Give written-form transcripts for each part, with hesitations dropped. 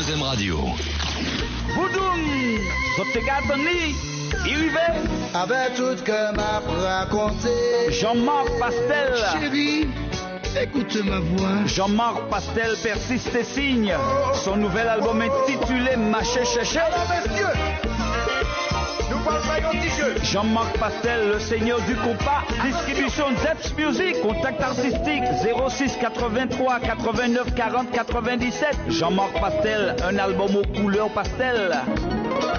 P2M Radio. Boudoum, Sotegazoni, Yves, avec tout que m'a raconté. Jean-Marc Pastel, Chérie, écoute ma voix. Jean-Marc Pastel persiste et signe. Son nouvel album intitulé Maché Chéché. Nous parlons un petit jeu. Jean-Marc Pastel, le seigneur du compas. Distribution Zeps Music. Contact artistique 06 83 89 40 97. Jean-Marc Pastel, un album aux couleurs pastel.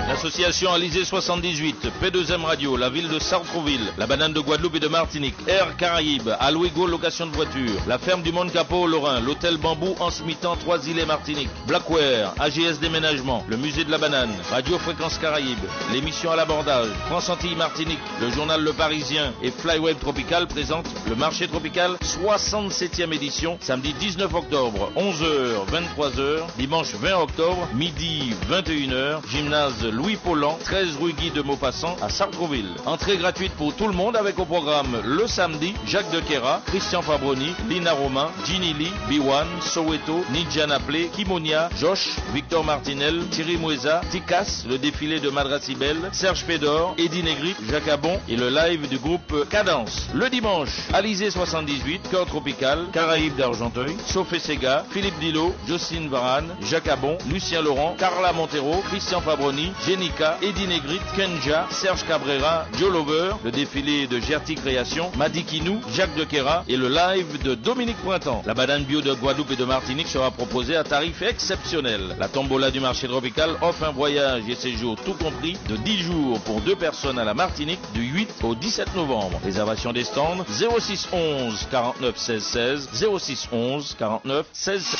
L'association Alizé 78, P2M Radio, la ville de Sartrouville, la banane de Guadeloupe et de Martinique, Air Caraïbes, Alouigo location de voiture, la ferme du Monde Capot au Lorrain, l'hôtel Bambou en Smitan, 3 îlets Martinique, Blackware, AGS Déménagement, le musée de la banane, Radio Fréquence Caraïbes, l'émission à l'abordage, France Antilles Martinique, le journal Le Parisien et Flyweb Tropical présentent le marché tropical 67e édition, samedi 19 octobre, 11h, 23h, dimanche 20 octobre, midi 21h, gymnase Louis Paulan, 13 rue Guy de Maupassant à Sartrouville. Entrée gratuite pour tout le monde avec au programme le samedi Jacques Dequera, Christian Fabroni, Lina Romain, Ginny Lee, Biwan, Soweto, Nidja Naplé, Kimonia, Josh, Victor Martinel, Thierry Moueza, Tikas, le défilé de Madrasibel, Serge Pédor, Eddie Negri, Jacques Abon et le live du groupe Cadence. Le dimanche, Alizé 78, Cœur Tropical, Caraïbes d'Argenteuil, Sophie Sega, Philippe Dillot, Jocelyne Varane, Jacques Abon, Lucien Laurent, Carla Montero, Christian Fabroni, Jenica, Eddie Negrit, Kenja, Serge Cabrera, Joe Lover, le défilé de Gerti Création, Madi Kinou, Jacques Dequera et le live de Dominique Pointant. La banane bio de Guadeloupe et de Martinique sera proposée à tarif exceptionnel. La tombola du marché tropical offre un voyage et séjour tout compris de 10 jours pour 2 personnes à la Martinique du 8 au 17 novembre. Réservation des stands 06 11 49 16 16 06 11 49 16 16.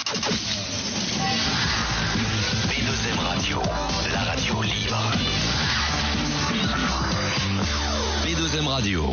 P2M Radio, la radio libre. P2M Radio.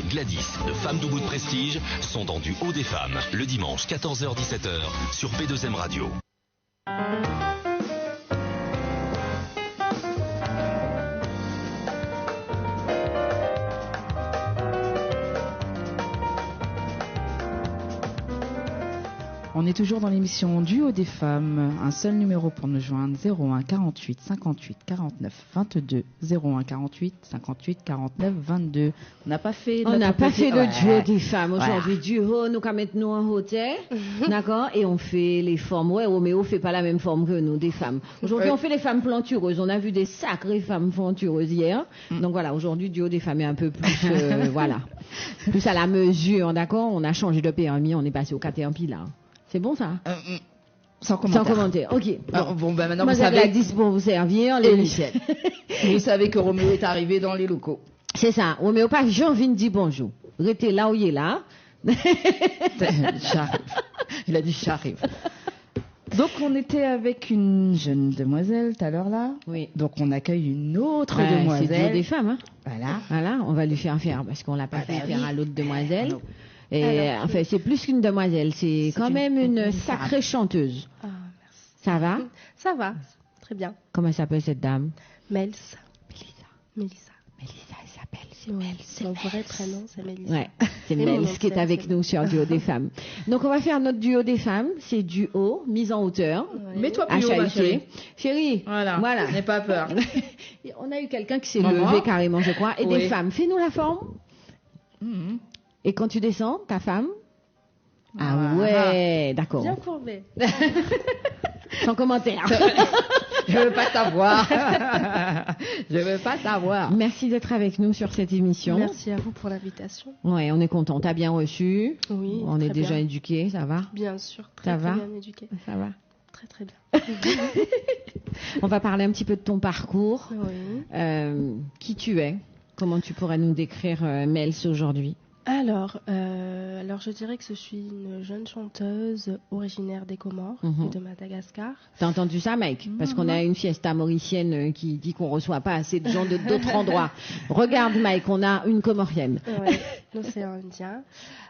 et Gladys de Femmes Debout de Prestige sont dans Du Haut des Femmes, le dimanche 14h-17h sur P2M Radio. On est toujours dans l'émission Du Haut des Femmes. Un seul numéro pour nous joindre, 01 48 58 49 22. 01 48 58 49 22. On n'a pas fait le duo des femmes aujourd'hui. Duo, nous quand mettre nous en hauteur, d'accord, et on fait les formes. Ouais, Roméo fait pas la même forme que nous, des femmes. Aujourd'hui, on fait les femmes plantureuses. On a vu des sacrées femmes plantureuses hier. Donc voilà, aujourd'hui, duo des femmes est un peu plus, voilà, plus à la mesure, d'accord. On a changé de permis, on est passé au Caterpillar. C'est bon ça? Sans commentaire. Ok. Bon, ben maintenant moi, vous savez. La 10 pour vous servir. Les Michel. Vous savez que Roméo est arrivé dans les locaux. C'est ça. Roméo pas j'ai envie de dire bonjour. Restez là où il est là. J'arrive. Il a dit j'arrive. Donc on était avec une jeune demoiselle tout à l'heure là. Oui. Donc on accueille une autre demoiselle. C'est des femmes. Hein. Voilà. On va lui faire parce qu'on l'a pas fait faire à l'autre demoiselle. Et alors, enfin, c'est plus qu'une demoiselle, c'est quand même une sacrée chanteuse. Ah, merci. Ça va? Ça va, très bien. Comment s'appelle cette dame? Mélissa. Mélissa, elle s'appelle. C'est Oui, Mélissa. mon vrai prénom, c'est Mélissa. Ouais, c'est Et mon Mels nom qui est de scène, avec c'est nous sur Duo des femmes. Donc on va faire notre duo des femmes, c'est duo, mise en hauteur. Ouais. Mets-toi À plus haut, ma chérie. Chérie, Voilà. N'aie pas peur. on a eu quelqu'un qui s'est Maman. levé carrément, je crois. Et Oui. des femmes, fais-nous la forme. Et quand tu descends, ta femme? Ah ouais, d'accord. Bien courbé. Sans commentaire. Je veux pas savoir. Je veux pas savoir. Merci d'être avec nous sur cette émission. Merci à vous pour l'invitation. Ouais, on est content. T'as bien reçu. Oui, On est très déjà bien. éduqués, ça va? Bien sûr, Ça très va bien éduqué. Ça va. Très très bien. On va parler un petit peu de ton parcours. Oui. Qui tu es? Comment tu pourrais nous décrire Mels aujourd'hui? Alors, je dirais que je suis une jeune chanteuse originaire des Comores et de Madagascar. T'as entendu ça, Mike? Parce qu'on a une fiesta mauricienne qui dit qu'on reçoit pas assez de gens d'autres endroits. Regarde, Mike, on a une Comorienne. Ouais, l'océan Indien.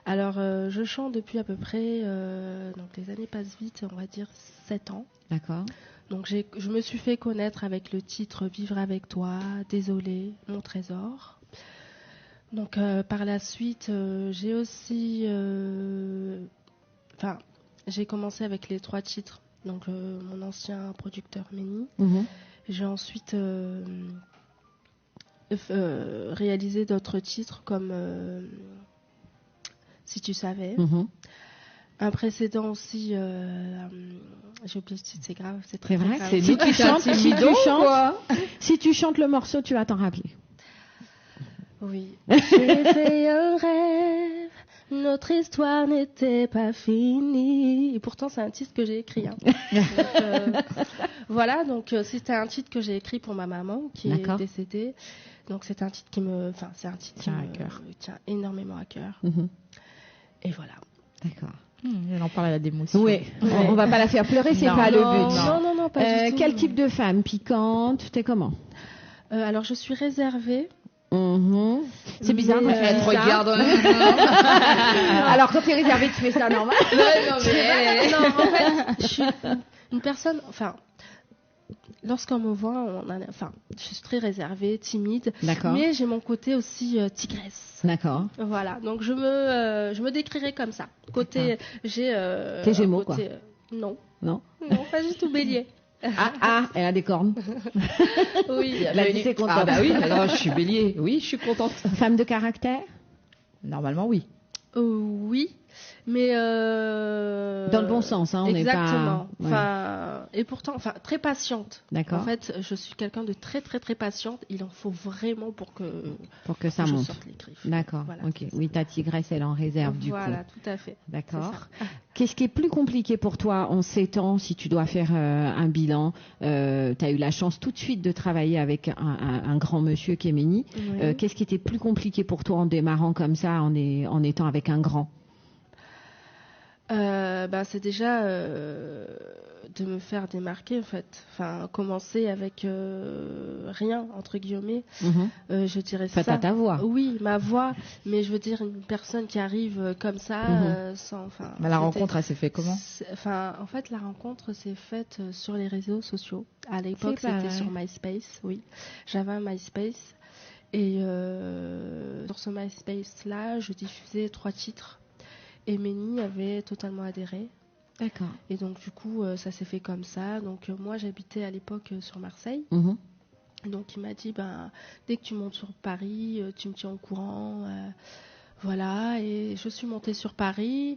Alors, je chante depuis à peu près, donc les années passent vite, on va dire 7 ans. D'accord. Donc, je me suis fait connaître avec le titre Vivre avec toi, Désolé, Mon trésor. Donc, par la suite, j'ai aussi... j'ai commencé avec les 3 titres. Donc, mon ancien producteur Méni. J'ai ensuite réalisé d'autres titres comme Si tu savais. Un précédent aussi... j'ai oublié le titre, c'est grave. C'est très vrai. grave. C'est nous qui chantons. Si tu chantes le morceau, tu vas t'en rappeler. Oui. J'ai fait un rêve, notre histoire n'était pas finie. Et pourtant, c'est un titre que j'ai écrit. Donc, voilà, donc c'était un titre que j'ai écrit pour ma maman qui est décédée. Donc c'est un titre qui me tient énormément à cœur. Et voilà. D'accord. Elle en parle à la d'émotion. Oui, on va pas la faire pleurer, c'est pas le but. Non, pas du tout. Quel type de femme? Piquante? T'es comment? Alors je suis réservée. C'est bizarre quand tu te regardes. Alors quand tu es réservée, tu fais ça normal. Non, en fait, je suis une personne. Enfin, lorsqu'on me voit, je suis très réservée, timide. D'accord. Mais j'ai mon côté aussi tigresse. D'accord. Voilà. Donc je me décrirais comme ça. Côté, j'ai. T'es Gémeaux, côté, quoi. Non, pas du tout Bélier. Elle a des cornes. Oui. C'est contente. Ah bah oui, alors je suis bélier. Oui, je suis contente. Femme de caractère? Normalement, oui. Oui, mais dans le bon sens, hein, on n'est pas. Exactement. Et pourtant, très patiente. D'accord. En fait, je suis quelqu'un de très très très patiente. Il en faut vraiment pour que ça je monte. sorte les griffes. D'accord. Voilà, ok. Oui, ta tigresse, elle est en réserve du coup. Voilà, tout à fait. D'accord. Qu'est-ce qui est plus compliqué pour toi en 7 ans si tu dois faire un bilan? Tu as eu la chance tout de suite de travailler avec un grand monsieur qui est Méni. Oui. Qu'est-ce qui était plus compliqué pour toi en démarrant comme ça, en étant avec un grand? C'est déjà de me faire démarquer en fait. Enfin, commencer avec rien entre guillemets. Je dirais ça. T'as ta voix. Oui, ma voix. Mais je veux dire une personne qui arrive comme ça, sans. Enfin. La rencontre, elle s'est fait comment? En fait, la rencontre s'est faite sur les réseaux sociaux. À l'époque, c'était sur MySpace. Oui, j'avais un MySpace et sur ce MySpace-là, je diffusais 3 titres. Et Méni avait totalement adhéré. D'accord. Et donc, du coup, ça s'est fait comme ça. Donc, moi, j'habitais à l'époque sur Marseille. Donc, il m'a dit, dès que tu montes sur Paris, tu me tiens au courant. Voilà. Et je suis montée sur Paris.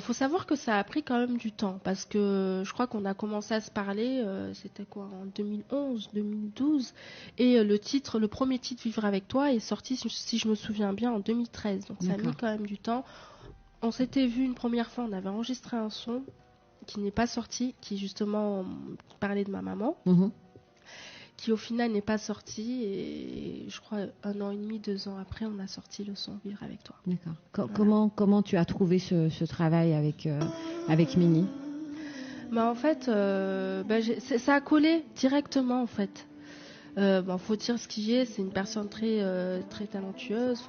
Faut savoir que ça a pris quand même du temps. Parce que je crois qu'on a commencé à se parler, c'était quoi, en 2011, 2012. Et le premier titre, Vivre avec toi, est sorti, si je me souviens bien, en 2013. Donc, ça a mis quand même du temps. On s'était vu une première fois, on avait enregistré un son qui n'est pas sorti, qui justement parlait de ma maman, qui au final n'est pas sorti. Et je crois 1 an et demi, 2 ans après, on a sorti le son Vivre avec toi. D'accord. Voilà. Comment tu as trouvé ce travail avec Méni? En fait, ça a collé directement en fait. Faut dire ce qui est, c'est une personne très, très talentueuse.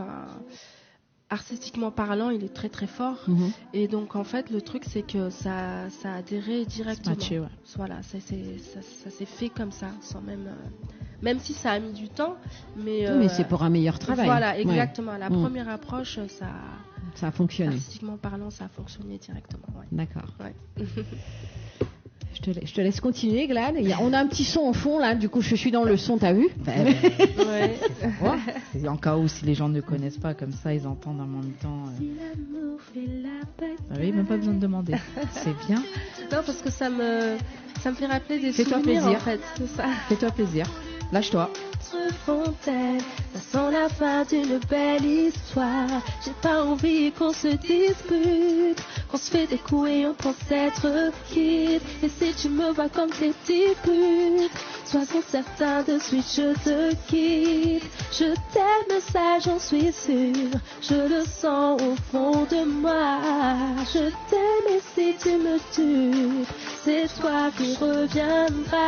Artistiquement parlant, il est très très fort. Et donc en fait, le truc c'est que ça a adhéré directement. Matché, ouais. Voilà, ça s'est fait comme ça, sans même si ça a mis du temps, mais c'est pour un meilleur travail. Voilà, exactement. Ouais. La première approche, ça a fonctionné. Artistiquement parlant, ça a fonctionné directement. Ouais. D'accord. Ouais. Je te laisse continuer, Glad. On a un petit son au fond, là. Du coup, je suis dans le son, t'as vu? Ouais. C'est en cas où, si les gens ne connaissent pas, comme ça, ils entendent en même temps. Oui, même pas besoin de demander. C'est bien. Non, parce que ça me fait rappeler des Fais-toi souvenirs, plaisir. en fait. C'est ça. Fais-toi plaisir. Lâche-toi. Fontaine, ça sent la fin d'une belle histoire. J'ai pas envie qu'on se dispute, qu'on se fait des coups et on pense être quitte. Et si tu me vois comme tes petits putes, sois certain de suite je te quitte. Je t'aime, ça j'en suis sûre, je le sens au fond de moi. Je t'aime et si tu me tues, c'est toi qui reviendras.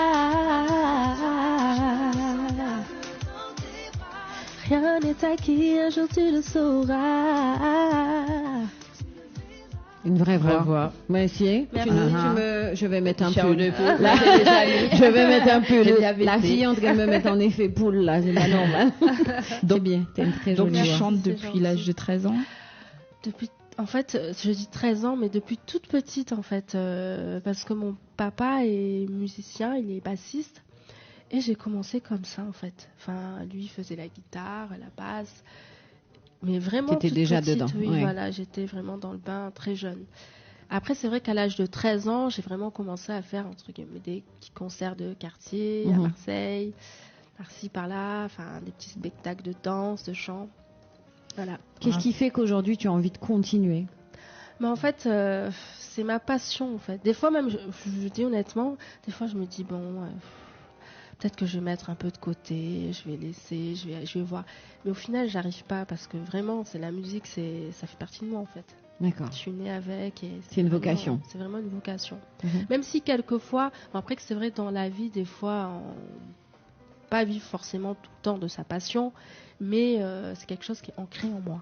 Rien n'est acquis, un jour tu le sauras. Une vraie voix. Merci. Je vais mettre un peu. Je vais mettre un peu. La fille, on va me mettre en effet poule, là, c'est pas normal. C'est bien, t'as une très jolie voix. Donc tu chantes depuis l'âge de 13 ans? En fait, je dis 13 ans, mais depuis toute petite, en fait. Parce que mon papa est musicien, il est bassiste. Et j'ai commencé comme ça, en fait. Lui faisait la guitare, la basse. Mais vraiment t'étais déjà petite, dedans. Oui, ouais. Voilà, j'étais vraiment dans le bain très jeune. Après, c'est vrai qu'à l'âge de 13 ans, j'ai vraiment commencé à faire des petits concerts de quartier à Marseille, par-ci, par-là, des petits spectacles de danse, de chant. Voilà. Qu'est-ce qui fait qu'aujourd'hui tu as envie de continuer? En fait, c'est ma passion, en fait. Des fois, même, je dis honnêtement, des fois, je me dis, peut-être que je vais mettre un peu de côté, je vais laisser, je vais voir. Mais au final, j'arrive pas parce que vraiment, c'est la musique, ça fait partie de moi, en fait. D'accord. Je suis née avec. Et c'est une vocation. C'est vraiment une vocation. Même si quelquefois, après que c'est vrai, dans la vie, des fois, pas vivre forcément tout le temps de sa passion, mais c'est quelque chose qui est ancré en moi.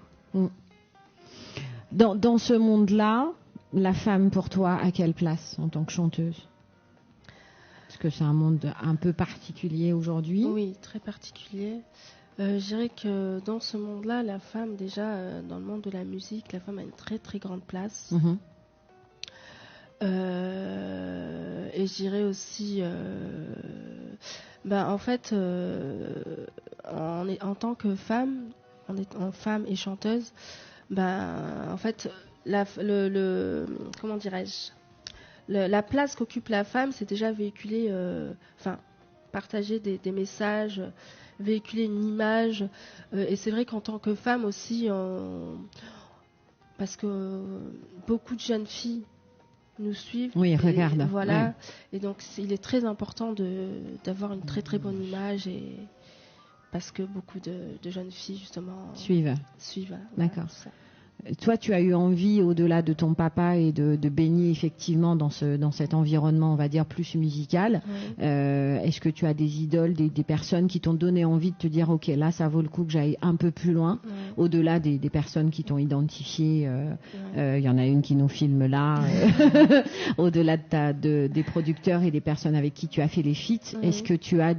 Dans ce monde-là, la femme, pour toi, à quelle place en tant que chanteuse? Parce que c'est un monde un peu particulier aujourd'hui. Oui, très particulier. Je dirais que dans ce monde-là, la femme, déjà, dans le monde de la musique, la femme a une très très grande place. Et je dirais aussi, en fait, en tant que femme, en femme et chanteuse, en fait, comment dirais-je, la place qu'occupe la femme, c'est déjà véhiculer, partager des messages, véhiculer une image. Et c'est vrai qu'en tant que femme aussi, parce que beaucoup de jeunes filles nous suivent. Oui, regardent. Voilà. Ouais. Et donc, il est très important d'avoir une très très bonne image, parce que beaucoup de jeunes filles, justement, suivent. Voilà, d'accord. toi, tu as eu envie, au-delà de ton papa et de baigner effectivement dans cet environnement, on va dire, plus musical. Oui. Est-ce que tu as des idoles, des personnes qui t'ont donné envie de te dire, ok, là, ça vaut le coup que j'aille un peu plus loin, au-delà des personnes qui t'ont identifié. Il y en a une qui nous filme là. Au-delà des producteurs et des personnes avec qui tu as fait les feats, est-ce que tu as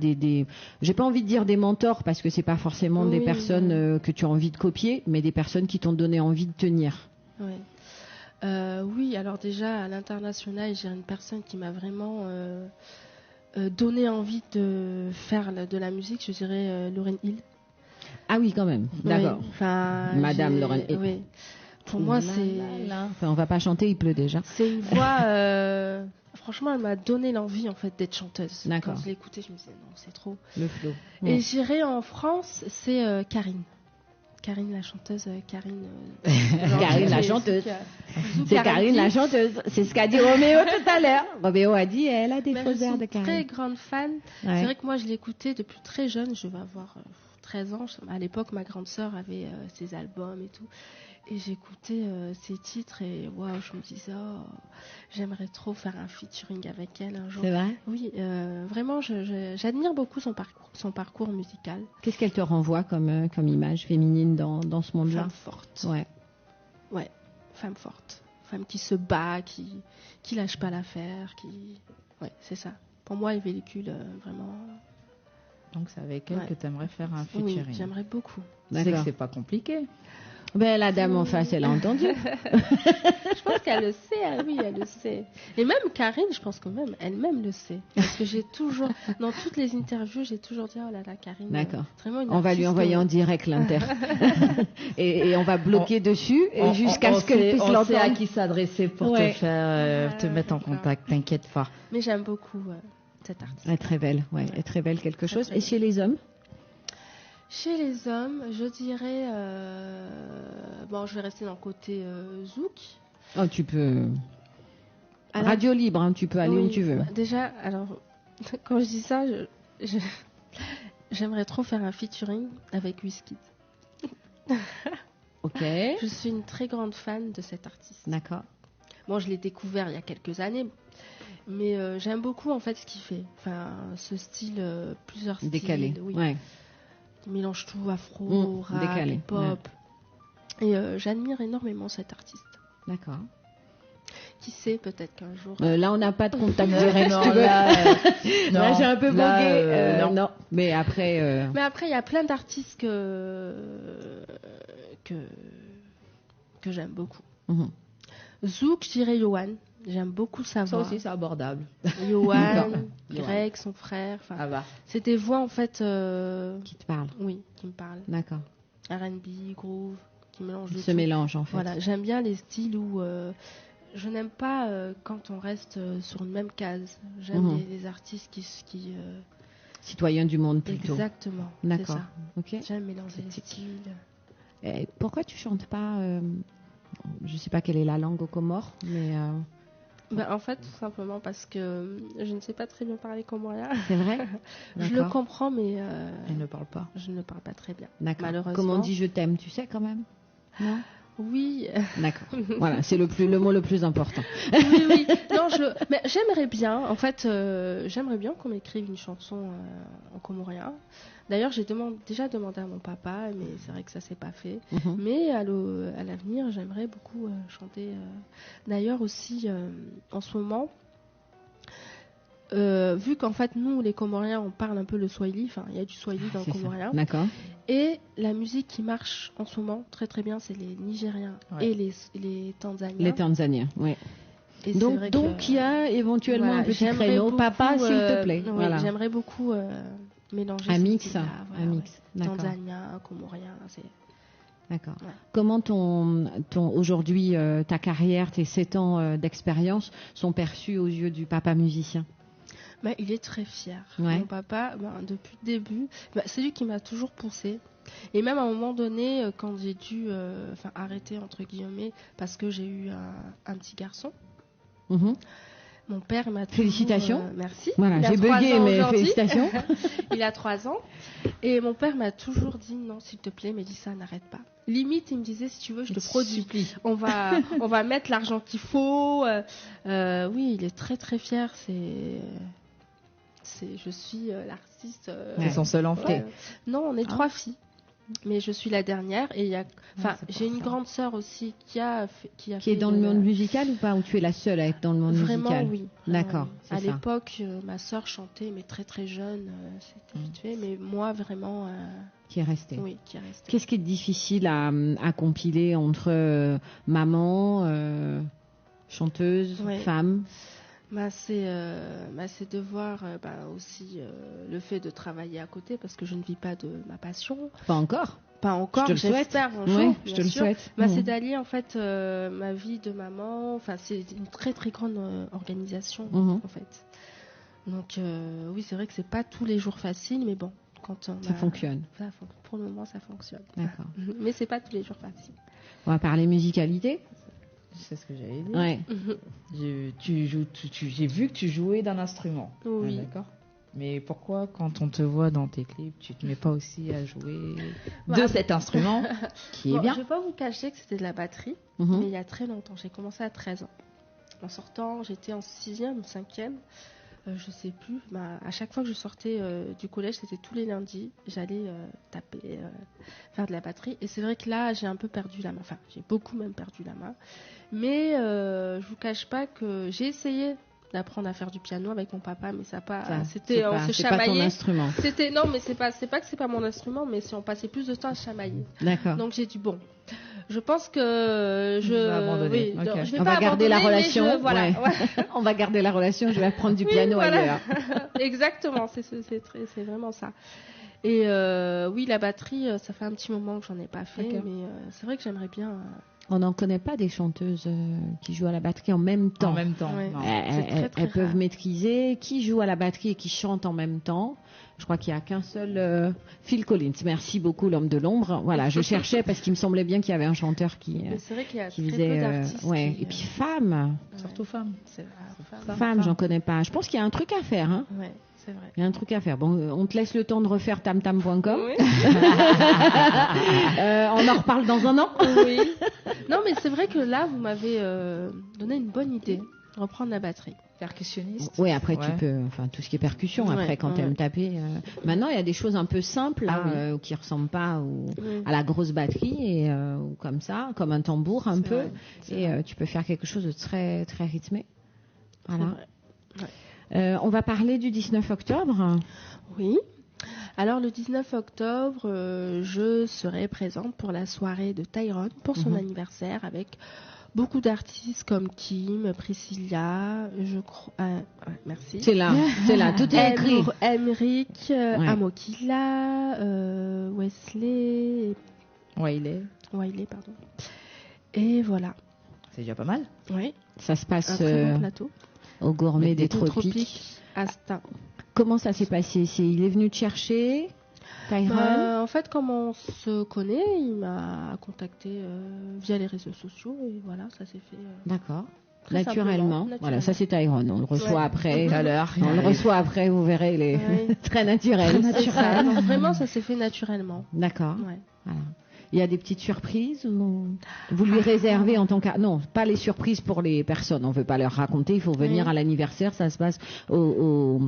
j'ai pas envie de dire des mentors parce que c'est pas forcément des personnes que tu as envie de copier, mais des personnes qui t'ont donné envie de tenir. Oui, alors déjà à l'international, j'ai une personne qui m'a vraiment donné envie de faire de la musique, je dirais Lauryn Hill. Ah oui, quand même, d'accord. Madame Lauryn Hill. Oui. Pour moi, c'est... Enfin, on va pas chanter, il pleut déjà. C'est une voix... Franchement, elle m'a donné l'envie en fait d'être chanteuse. D'accord. Quand je l'ai écoutée, je me disais non, c'est trop. Le flow. Et j'irai en France, c'est Karine. Karine la chanteuse, Karine la chanteuse. C'est Karine la chanteuse. C'est ce qu'a dit Roméo tout à l'heure. Roméo a dit elle a des faux airs de Karine. Je suis très grande fan. Ouais. C'est vrai que moi je l'écoutais depuis très jeune. Je vais avoir 13 ans. À l'époque, ma grande sœur avait ses albums et tout. Et j'écoutais ses titres et waouh, je me disais j'aimerais trop faire un featuring avec elle un jour. C'est vrai ? Oui, vraiment, j'admire beaucoup son parcours musical. Qu'est-ce qu'elle te renvoie comme image féminine dans ce monde-là ? Femme forte. Ouais, femme forte. Femme qui se bat, qui lâche pas l'affaire, Ouais, c'est ça. Pour moi, elle véhicule vraiment... Donc c'est avec elle que tu aimerais faire un featuring. Oui, j'aimerais beaucoup. Tu sais que c'est pas compliqué. Ben, la dame en face, elle a entendu. Je pense qu'elle le sait, elle le sait. Et même Karine, je pense que même elle-même le sait. Parce que j'ai toujours, dans toutes les interviews, j'ai toujours dit, oh là là, Karine. D'accord. Vraiment une on va lui envoyer en direct l'inter. et on va bloquer dessus jusqu'à ce qu'elle puisse l'entendre. On sait à qui s'adresser pour te faire, te mettre en contact, t'inquiète pas. Mais j'aime beaucoup cette artiste. Elle est très belle, quelque chose. Et chez les hommes ? Chez les hommes, je dirais... je vais rester dans le côté zouk. Oh, tu peux... Radio libre, hein, tu peux aller où tu veux. Déjà, alors, quand je dis ça, j'aimerais trop faire un featuring avec Wizkid. Ok. Je suis une très grande fan de cet artiste. D'accord. Bon, je l'ai découvert il y a quelques années, mais j'aime beaucoup en fait ce qu'il fait. Enfin, ce style, plusieurs styles. Décalé, oui. Il mélange tout, afro, rap, décalé, pop. Ouais. Et j'admire énormément cet artiste. D'accord. Qui sait, peut-être qu'un jour... là, on n'a pas de contact direct, non, si tu veux. Là, j'ai un peu bogué. Non. Mais après... Mais après, il y a plein d'artistes que j'aime beaucoup. Zouk, je dirais Yoann. J'aime beaucoup sa voix. Ça aussi, c'est abordable. Yoann, Greg, son frère. C'est des voix, en fait... Qui te parlent. Oui, qui me parlent. D'accord. R&B, groove, qui mélange de tout. mélange, en fait. Voilà, j'aime bien les styles où... je n'aime pas quand on reste sur une même case. J'aime les artistes qui citoyens du monde, plutôt. Exactement. D'accord. C'est ça. Okay. J'aime mélanger les styles. Et pourquoi tu chantes pas... je ne sais pas quelle est la langue aux Comores, mais... en fait, tout simplement parce que je ne sais pas très bien parler comorien. C'est vrai. Je le comprends, mais... Elle ne parle pas. Je ne parle pas très bien. D'accord. Malheureusement. Comment on dit je t'aime, tu sais quand même ? Non ? Oui. D'accord. Voilà, c'est le mot le plus important. Oui. Non, mais j'aimerais bien, en fait, j'aimerais bien qu'on m'écrive une chanson en comorien. D'ailleurs, j'ai déjà demandé à mon papa, mais c'est vrai que ça s'est pas fait. Mais à l'avenir, j'aimerais beaucoup chanter. D'ailleurs aussi, en ce moment, vu qu'en fait, nous, les Comoriens, on parle un peu le Swahili, enfin, il y a du Swahili dans le comorien. D'accord. Et la musique qui marche en ce moment très très bien, c'est les Nigériens et les Tanzaniens. Les Tanzaniens, oui. Et donc il y a éventuellement un petit créneau. Papa, s'il te plaît. Oui, j'aimerais beaucoup mélanger un mix. Tanzanien, comorien, D'accord. Ouais. Comment aujourd'hui, ta carrière, tes 7 ans d'expérience sont perçus aux yeux du papa musicien ? Il est très fier. Mon papa, depuis le début, c'est lui qui m'a toujours poussé. Et même à un moment donné, quand j'ai dû arrêter, entre guillemets, parce que j'ai eu un petit garçon, mon père m'a toujours... Félicitations. Merci. Voilà, j'ai bugué, mais félicitations. Il a 3 ans. Et mon père m'a toujours dit non, s'il te plaît, Mélissa, n'arrête pas. Limite, il me disait si tu veux, je te produis. On va mettre l'argent qu'il faut. Oui, il est très très fier. Je suis l'artiste. C'est son seul enfant. Non, on est 3 filles. Mais je suis la dernière et j'ai une grande sœur aussi qui est dans le monde musical ou pas, ou tu es la seule à être dans le monde musical? Vraiment oui. D'accord. À l'époque, ma sœur chantait mais très très jeune, c'était vite fait, mais moi vraiment. Qui est restée. Oui, qui est restée. Qu'est-ce qui est difficile à compiler entre maman, chanteuse, femme? C'est de voir aussi le fait de travailler à côté parce que je ne vis pas de ma passion. Pas encore. Je te le souhaite. Oui, je te le souhaite. C'est d'allier en fait ma vie de maman. Enfin, c'est une très très grande organisation en fait. Donc oui, c'est vrai que c'est pas tous les jours facile, mais bon, quand ça fonctionne. Pour le moment, ça fonctionne. D'accord. Mais c'est pas tous les jours facile. On va parler musicalité. C'est ce que j'allais dire. Ouais. J'ai vu que tu jouais d'un instrument. Oui. D'accord. Mais pourquoi, quand on te voit dans tes clips, tu te mets pas aussi à jouer de cet instrument qui est bien? Je vais pas vous cacher que c'était de la batterie, mais il y a très longtemps. J'ai commencé à 13 ans. En sortant, j'étais en 6e ou 5e. Je sais plus. À chaque fois que je sortais du collège, c'était tous les lundis. J'allais taper, faire de la batterie. Et c'est vrai que là, j'ai un peu perdu la main. Enfin, j'ai beaucoup même perdu la main. Mais je vous cache pas que j'ai essayé d'apprendre à faire du piano avec mon papa, mais ça pas. On se chamaillait. C'est pas ton instrument. Non, mais c'est pas que c'est pas mon instrument, mais on passait plus de temps à chamailler. D'accord. Donc j'ai dit bon. Je pense que je vais abandonner. Oui, okay. On va garder la relation. On va garder la relation. Je vais apprendre du piano ailleurs. Exactement, c'est vraiment ça. Et oui, la batterie, ça fait un petit moment que j'en ai pas fait, mais c'est vrai que j'aimerais bien. On n'en connaît pas des chanteuses qui jouent à la batterie en même temps. En même temps. Ouais. Elles peuvent maîtriser, qui joue à la batterie et qui chante en même temps. Je crois qu'il n'y a qu'un seul Phil Collins. Merci beaucoup, l'homme de l'ombre. Voilà, je cherchais parce qu'il me semblait bien qu'il y avait un chanteur qui c'est vrai qu'il y a qui très faisait peu d'artistes. Et puis femme. Surtout femme. Femme, j'en connais pas. Je pense qu'il y a un truc à faire. Hein. Ouais, c'est vrai. Il y a un truc à faire. Bon, on te laisse le temps de refaire tamtam.com. Oui. On en reparle dans un an. Oui. Non, mais c'est vrai que là, vous m'avez donné une bonne idée. Reprendre la batterie. Percussionniste. Oui, après tu peux, tout ce qui est percussion. Après, quand tu aimes taper. Maintenant, il y a des choses un peu simples qui ressemblent pas à la grosse batterie ou comme ça, comme un tambour un peu. Vrai. Tu peux faire quelque chose de très très rythmé. Voilà. On va parler du 19 octobre. Oui. Alors le 19 octobre, je serai présente pour la soirée de Tyrone pour son anniversaire avec beaucoup d'artistes comme Kim, Priscilla, je crois. Merci. C'est là, tout est écrit. Emric, Amokila, Wesley. Wiley, pardon. Et voilà. C'est déjà pas mal. Oui. Ça se passe un très bon plateau. Au Gourmet des Tropiques. À Stein. Comment ça s'est passé? Il est venu te chercher, Tyrone? En fait, comme on se connaît, il m'a contacté via les réseaux sociaux et voilà, ça s'est fait. D'accord. Naturellement. Voilà, ça c'est Tyrone. On le reçoit après. Tout à l'heure. On le reçoit après, vous verrez, il est très naturel. Donc, vraiment, ça s'est fait naturellement. D'accord. Ouais. Voilà. Il y a des petites surprises ou vous lui réservez en tant que... Non, pas les surprises pour les personnes. On ne veut pas leur raconter. Il faut venir à l'anniversaire. Ça se passe au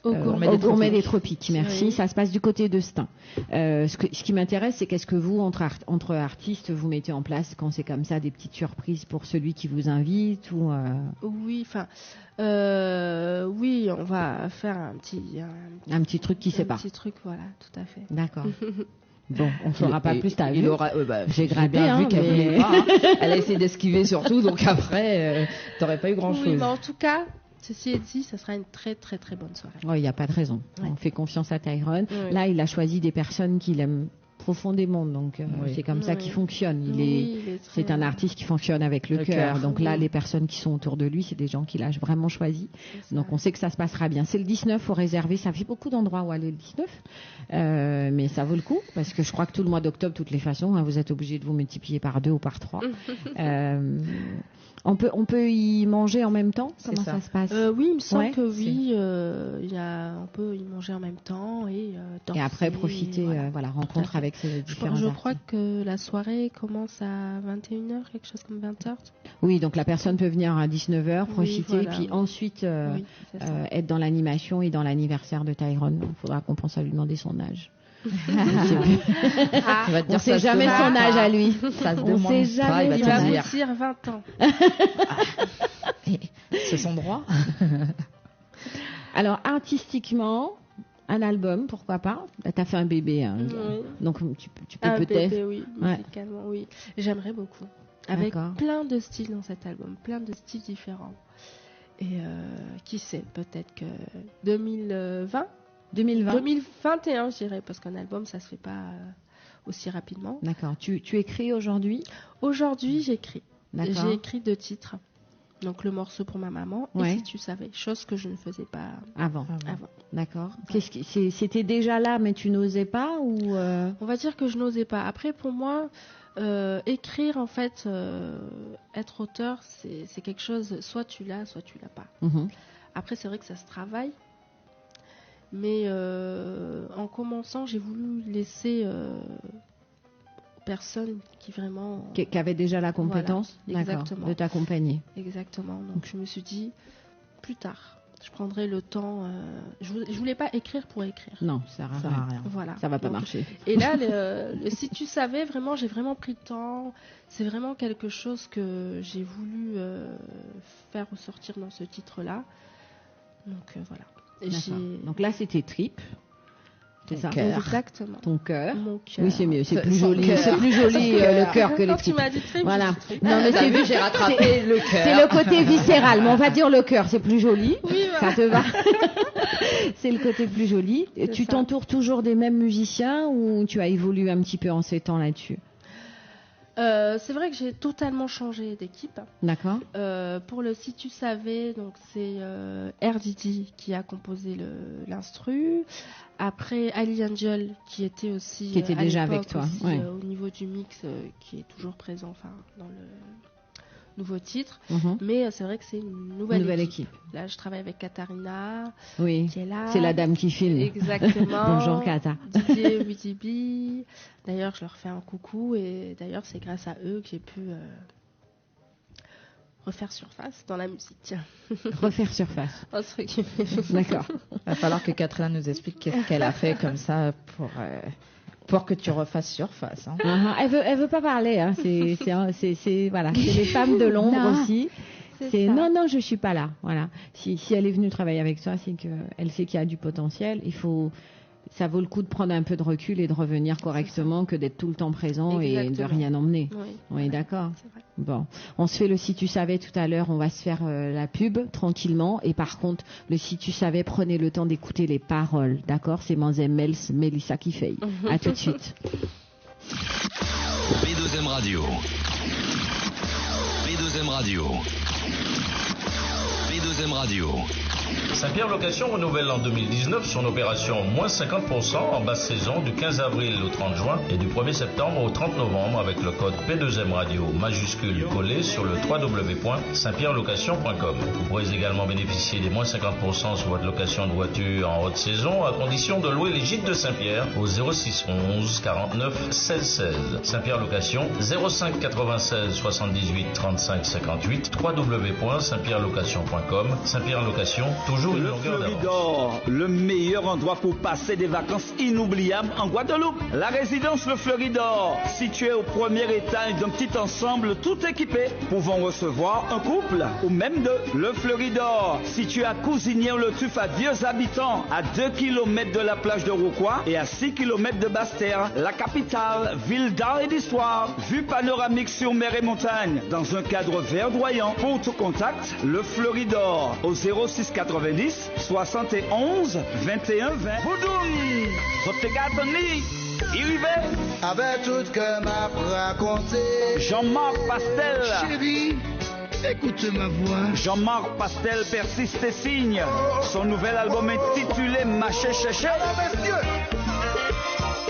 Gourmet des Tropiques. Merci. Ça se passe du côté de Stein. Ce qui m'intéresse, c'est qu'est-ce que vous, entre artistes, vous mettez en place quand c'est comme ça, des petites surprises pour celui qui vous invite ou Oui, oui, on va faire un petit truc qui sépare. Un petit truc, voilà, tout à fait. D'accord. Bon, on ne fera pas plus. J'ai gratté, vu qu'elle voulait pas. Elle a essayé d'esquiver surtout, donc après, t'aurais pas eu grand-chose. Oui, mais en tout cas, ceci est dit, ça sera une très très très bonne soirée. Il n'y a pas de raison. On fait confiance à Tyrone. Là, il a choisi des personnes qu'il aime profondément, donc c'est comme ça qu'il fonctionne. C'est un artiste qui fonctionne avec le cœur. Donc là, les personnes qui sont autour de lui, c'est des gens qu'il a vraiment choisi. Donc on sait que ça se passera bien. C'est le 19, faut réserver. Ça fait beaucoup d'endroits où aller le 19, mais ça vaut le coup parce que je crois que tout le mois d'octobre, de toutes les façons, vous êtes obligés de vous multiplier par 2 ou par 3. On peut y manger en même temps? Comment ça se passe? Oui, il me semble que si. oui. On peut y manger en même temps et danser. Et après profiter, rencontre avec ces différents Je artistes. crois que la soirée commence à 21h, quelque chose comme 20h. Oui, donc la personne peut venir à 19h, profiter, voilà. puis ensuite c'est ça. être dans l'animation et dans l'anniversaire de Tyrone. Il faudra qu'on pense à lui demander son âge. Il va te On dire ne sait ça jamais se son demande âge pas. à lui. Ça se On demande sait pas, jamais. Il va te me dire. dire 20 ans. C'est son droit. Alors, artistiquement, un album, pourquoi pas? Tu as fait un bébé, hein, Oui. donc tu peux Un peut-être... bébé, oui, musicalement, oui. J'aimerais beaucoup. Avec D'accord. plein de styles dans cet album, plein de styles différents. Et qui sait, peut-être que 2020 2021, je dirais, parce qu'un album, ça se fait pas aussi rapidement. D'accord. Tu écris aujourd'hui? Aujourd'hui, j'écris. D'accord. J'ai écrit 2 titres. Donc, le morceau pour ma maman et Si tu savais, chose que je ne faisais pas avant. D'accord. Ouais. C'était déjà là, mais tu n'osais pas ou On va dire que je n'osais pas. Après, pour moi, écrire, en fait, être auteur, c'est quelque chose, soit tu l'as, soit tu l'as pas. Mhm. Après, c'est vrai que ça se travaille. Mais en commençant, j'ai voulu laisser aux personnes qui vraiment... qui avaient déjà la compétence, voilà, d'accord, exactement. de t'accompagner. Exactement. Donc, je me suis dit, plus tard, je prendrai le temps... je voulais pas écrire pour écrire. Non, ça sert à rien. Voilà. Ça va pas Donc, marcher. Et là, si tu savais, vraiment, j'ai vraiment pris le temps. C'est vraiment quelque chose que j'ai voulu faire ressortir dans ce titre-là. Donc, voilà. Et donc là, c'était Trip. C'est ça. Exactement. Ton cœur. Mon cœur. Oui, c'est mieux. C'est plus joli. C'est plus joli le cœur que les Quand tripes. tu m'as dit trip, voilà. j'ai dit trip. Non, mais c'est vu, j'ai rattrapé le cœur. C'est le côté viscéral. Mais on va dire le cœur, c'est plus joli. Oui, ça te va. C'est le côté plus joli. Et tu t'entoures toujours des mêmes musiciens ou tu as évolué un petit peu en ces temps là-dessus? C'est vrai que j'ai totalement changé d'équipe. D'accord. Pour le Si tu savais, donc c'est RDD qui a composé l'instru. Après Ali Angel qui était aussi qui était déjà avec toi aussi, au niveau du mix qui est toujours présent dans le nouveau titre. Mais c'est vrai que c'est une nouvelle équipe. Là, je travaille avec Katharina qui est là. C'est la dame qui filme. Exactement. Bonjour Kata. Didier, WDB. D'ailleurs, je leur fais un coucou et d'ailleurs, c'est grâce à eux que j'ai pu refaire surface dans la musique. Refaire surface. D'accord. Il va falloir que Catherine nous explique qu'est-ce qu'elle a fait comme ça pour que tu refasses surface. Hein. Elle veut pas parler. Hein. C'est voilà, c'est les femmes de l'ombre aussi. Non, je suis pas là. Voilà. Si elle est venue travailler avec toi, c'est qu'elle sait qu'il y a du potentiel. Ça vaut le coup de prendre un peu de recul et de revenir correctement que d'être tout le temps présent. Exactement. Et de rien emmener. Oui, d'accord. Bon, on se fait le Si tu savais tout à l'heure, on va se faire la pub tranquillement. Et par contre, le Si tu savais, prenez le temps d'écouter les paroles. D'accord? C'est Manzemels, Mélissa qui fait. À tout de suite. P2M Radio. P2M Radio. P2M Radio. Saint-Pierre Location renouvelle en 2019 son opération moins 50% en basse saison du 15 avril au 30 juin et du 1er septembre au 30 novembre avec le code P2M Radio majuscule collé sur le www.saintpierrelocation.com. Vous pourrez également bénéficier des moins 50% sur votre location de voiture en haute saison à condition de louer les gîtes de Saint-Pierre au 06 11 49 16 16. Saint-Pierre Location 05 96 78 35 58 www.saintpierrelocation.com. Saint-Pierre Location, toujours une longueur d'avance. Le meilleur endroit pour passer des vacances inoubliables en Guadeloupe. La résidence Le Fleuridor, située au premier étage d'un petit ensemble tout équipé, pouvant recevoir un couple ou même deux. Le Fleuridor, situé à Cousinière-le-Tuf à Vieux Habitants, à 2 km de la plage de Rouquois et à 6 km de Basse-Terre, la capitale, ville d'art et d'histoire, vue panoramique sur mer et montagne, dans un cadre verdoyant. Pour tout contact, Le Fleuridor, au 06 90 71 21 20. Boudoum, Zotegatoni, Irivé. Avec tout que m'a raconté. Jean-Marc Pastel. Chérie, écoute ma voix. Jean-Marc Pastel persiste et signe. Son nouvel album intitulé Maché Chéché.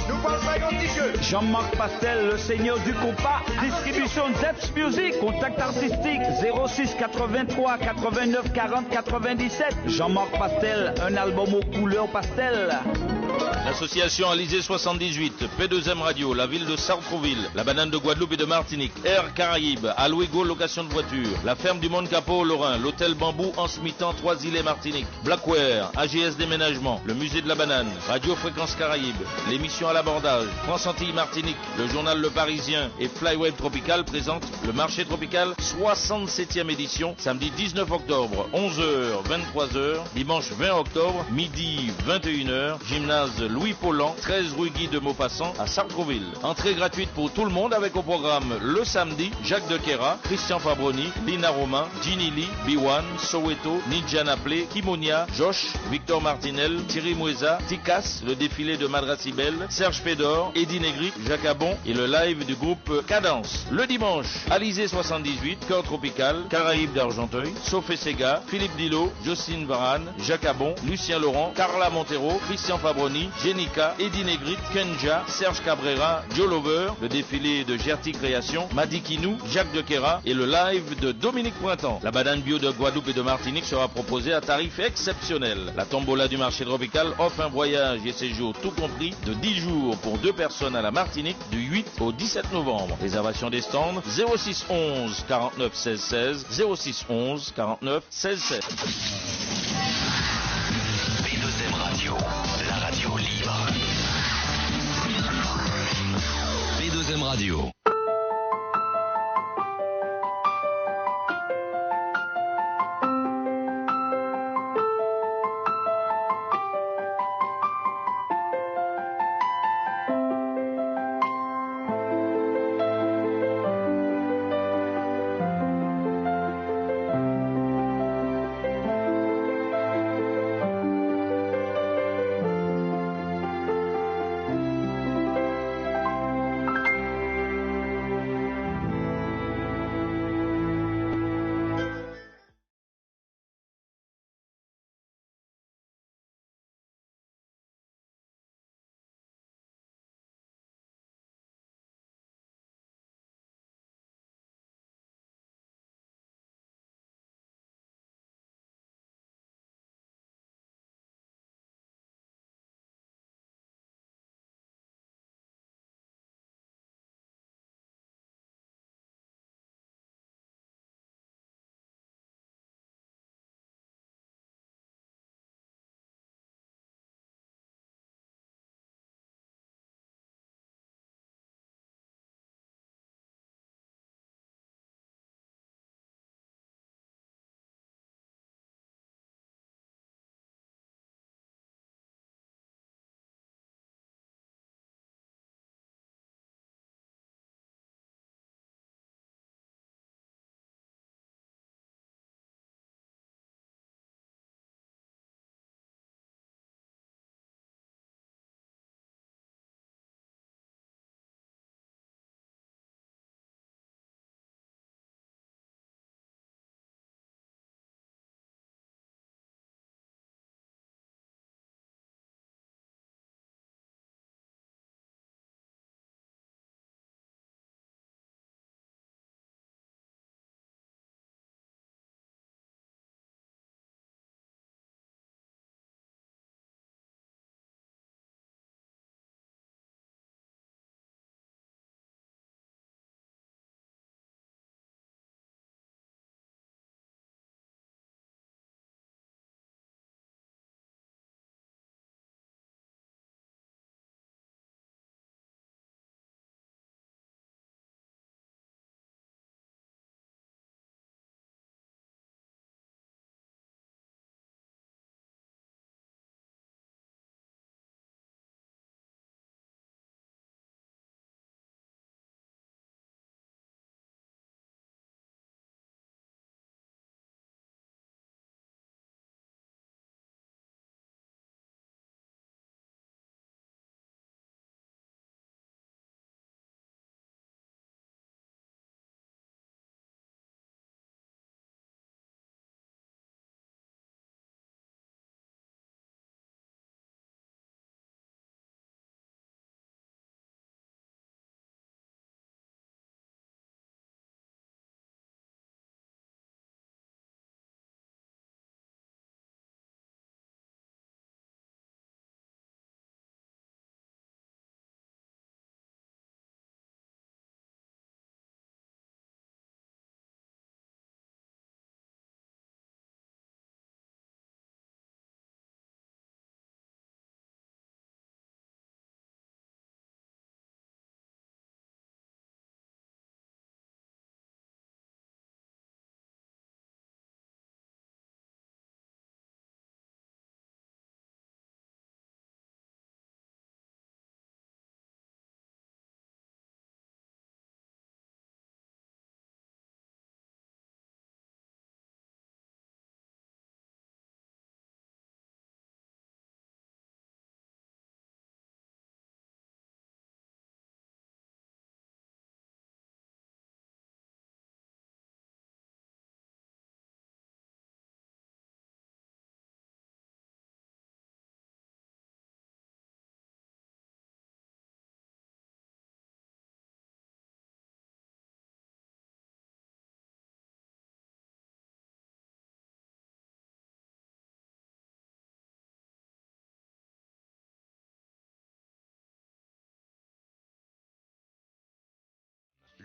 Nous passons un petit jeu. Jean-Marc Pastel, le seigneur du compas. Distribution Zeps Music. Contact artistique 06 83 89 40 97. Jean-Marc Pastel, un album aux couleurs pastel. L'association Alizé 78, P2M Radio, la ville de Sartrouville, la banane de Guadeloupe et de Martinique, Air Caraïbes, Alouigo location de voiture, la ferme du Monde Capot au Lorrain, l'hôtel Bambou en Smitan, Trois-Îlets Martinique, Blackware, AGS Déménagement, le musée de la banane, Radio Fréquence Caraïbes, l'émission à l'abordage, France Antilles Martinique, le journal Le Parisien et Flyweb Tropical présentent le marché tropical 67e édition, samedi 19 octobre, 11h, 23h, dimanche 20 octobre, midi 21h, gymnase Louis Paulan, 13 rue Guy de Maupassant à Sartrouville. Entrée gratuite pour tout le monde avec au programme le samedi Jacques Dequera, Christian Fabroni, Lina Romain, Ginny Lee, B1, Soweto, Ninja Naplé, Kimonia, Josh, Victor Martinel, Thierry Moueza, Ticas, le défilé de Madrasibel, Serge Pédor, Eddie Negri, Jacques Abon et le live du groupe Cadence. Le dimanche, Alizé 78, Cœur Tropical, Caraïbes d'Argenteuil, Sophie Sega, Philippe Dillot, Jocelyne Varane, Jacques Abon, Lucien Laurent, Carla Montero, Christian Fabroni, Jenica, Eddie Negrit, Kenja, Serge Cabrera, Joe Lover, le défilé de Gerti Création, Madi Kinou, Jacques Dequera et le live de Dominique Pointant. La banane bio de Guadeloupe et de Martinique sera proposée à tarif exceptionnel. La tombola du marché tropical offre un voyage et séjour tout compris de 10 jours pour 2 personnes à la Martinique du 8 au 17 novembre. Réservation des stands 06 11 49 16 16, 06 11 49 16 16. P2M Radio, la radio libre. P2M Radio.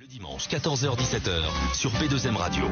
Le dimanche 14h-17h sur P2M Radio.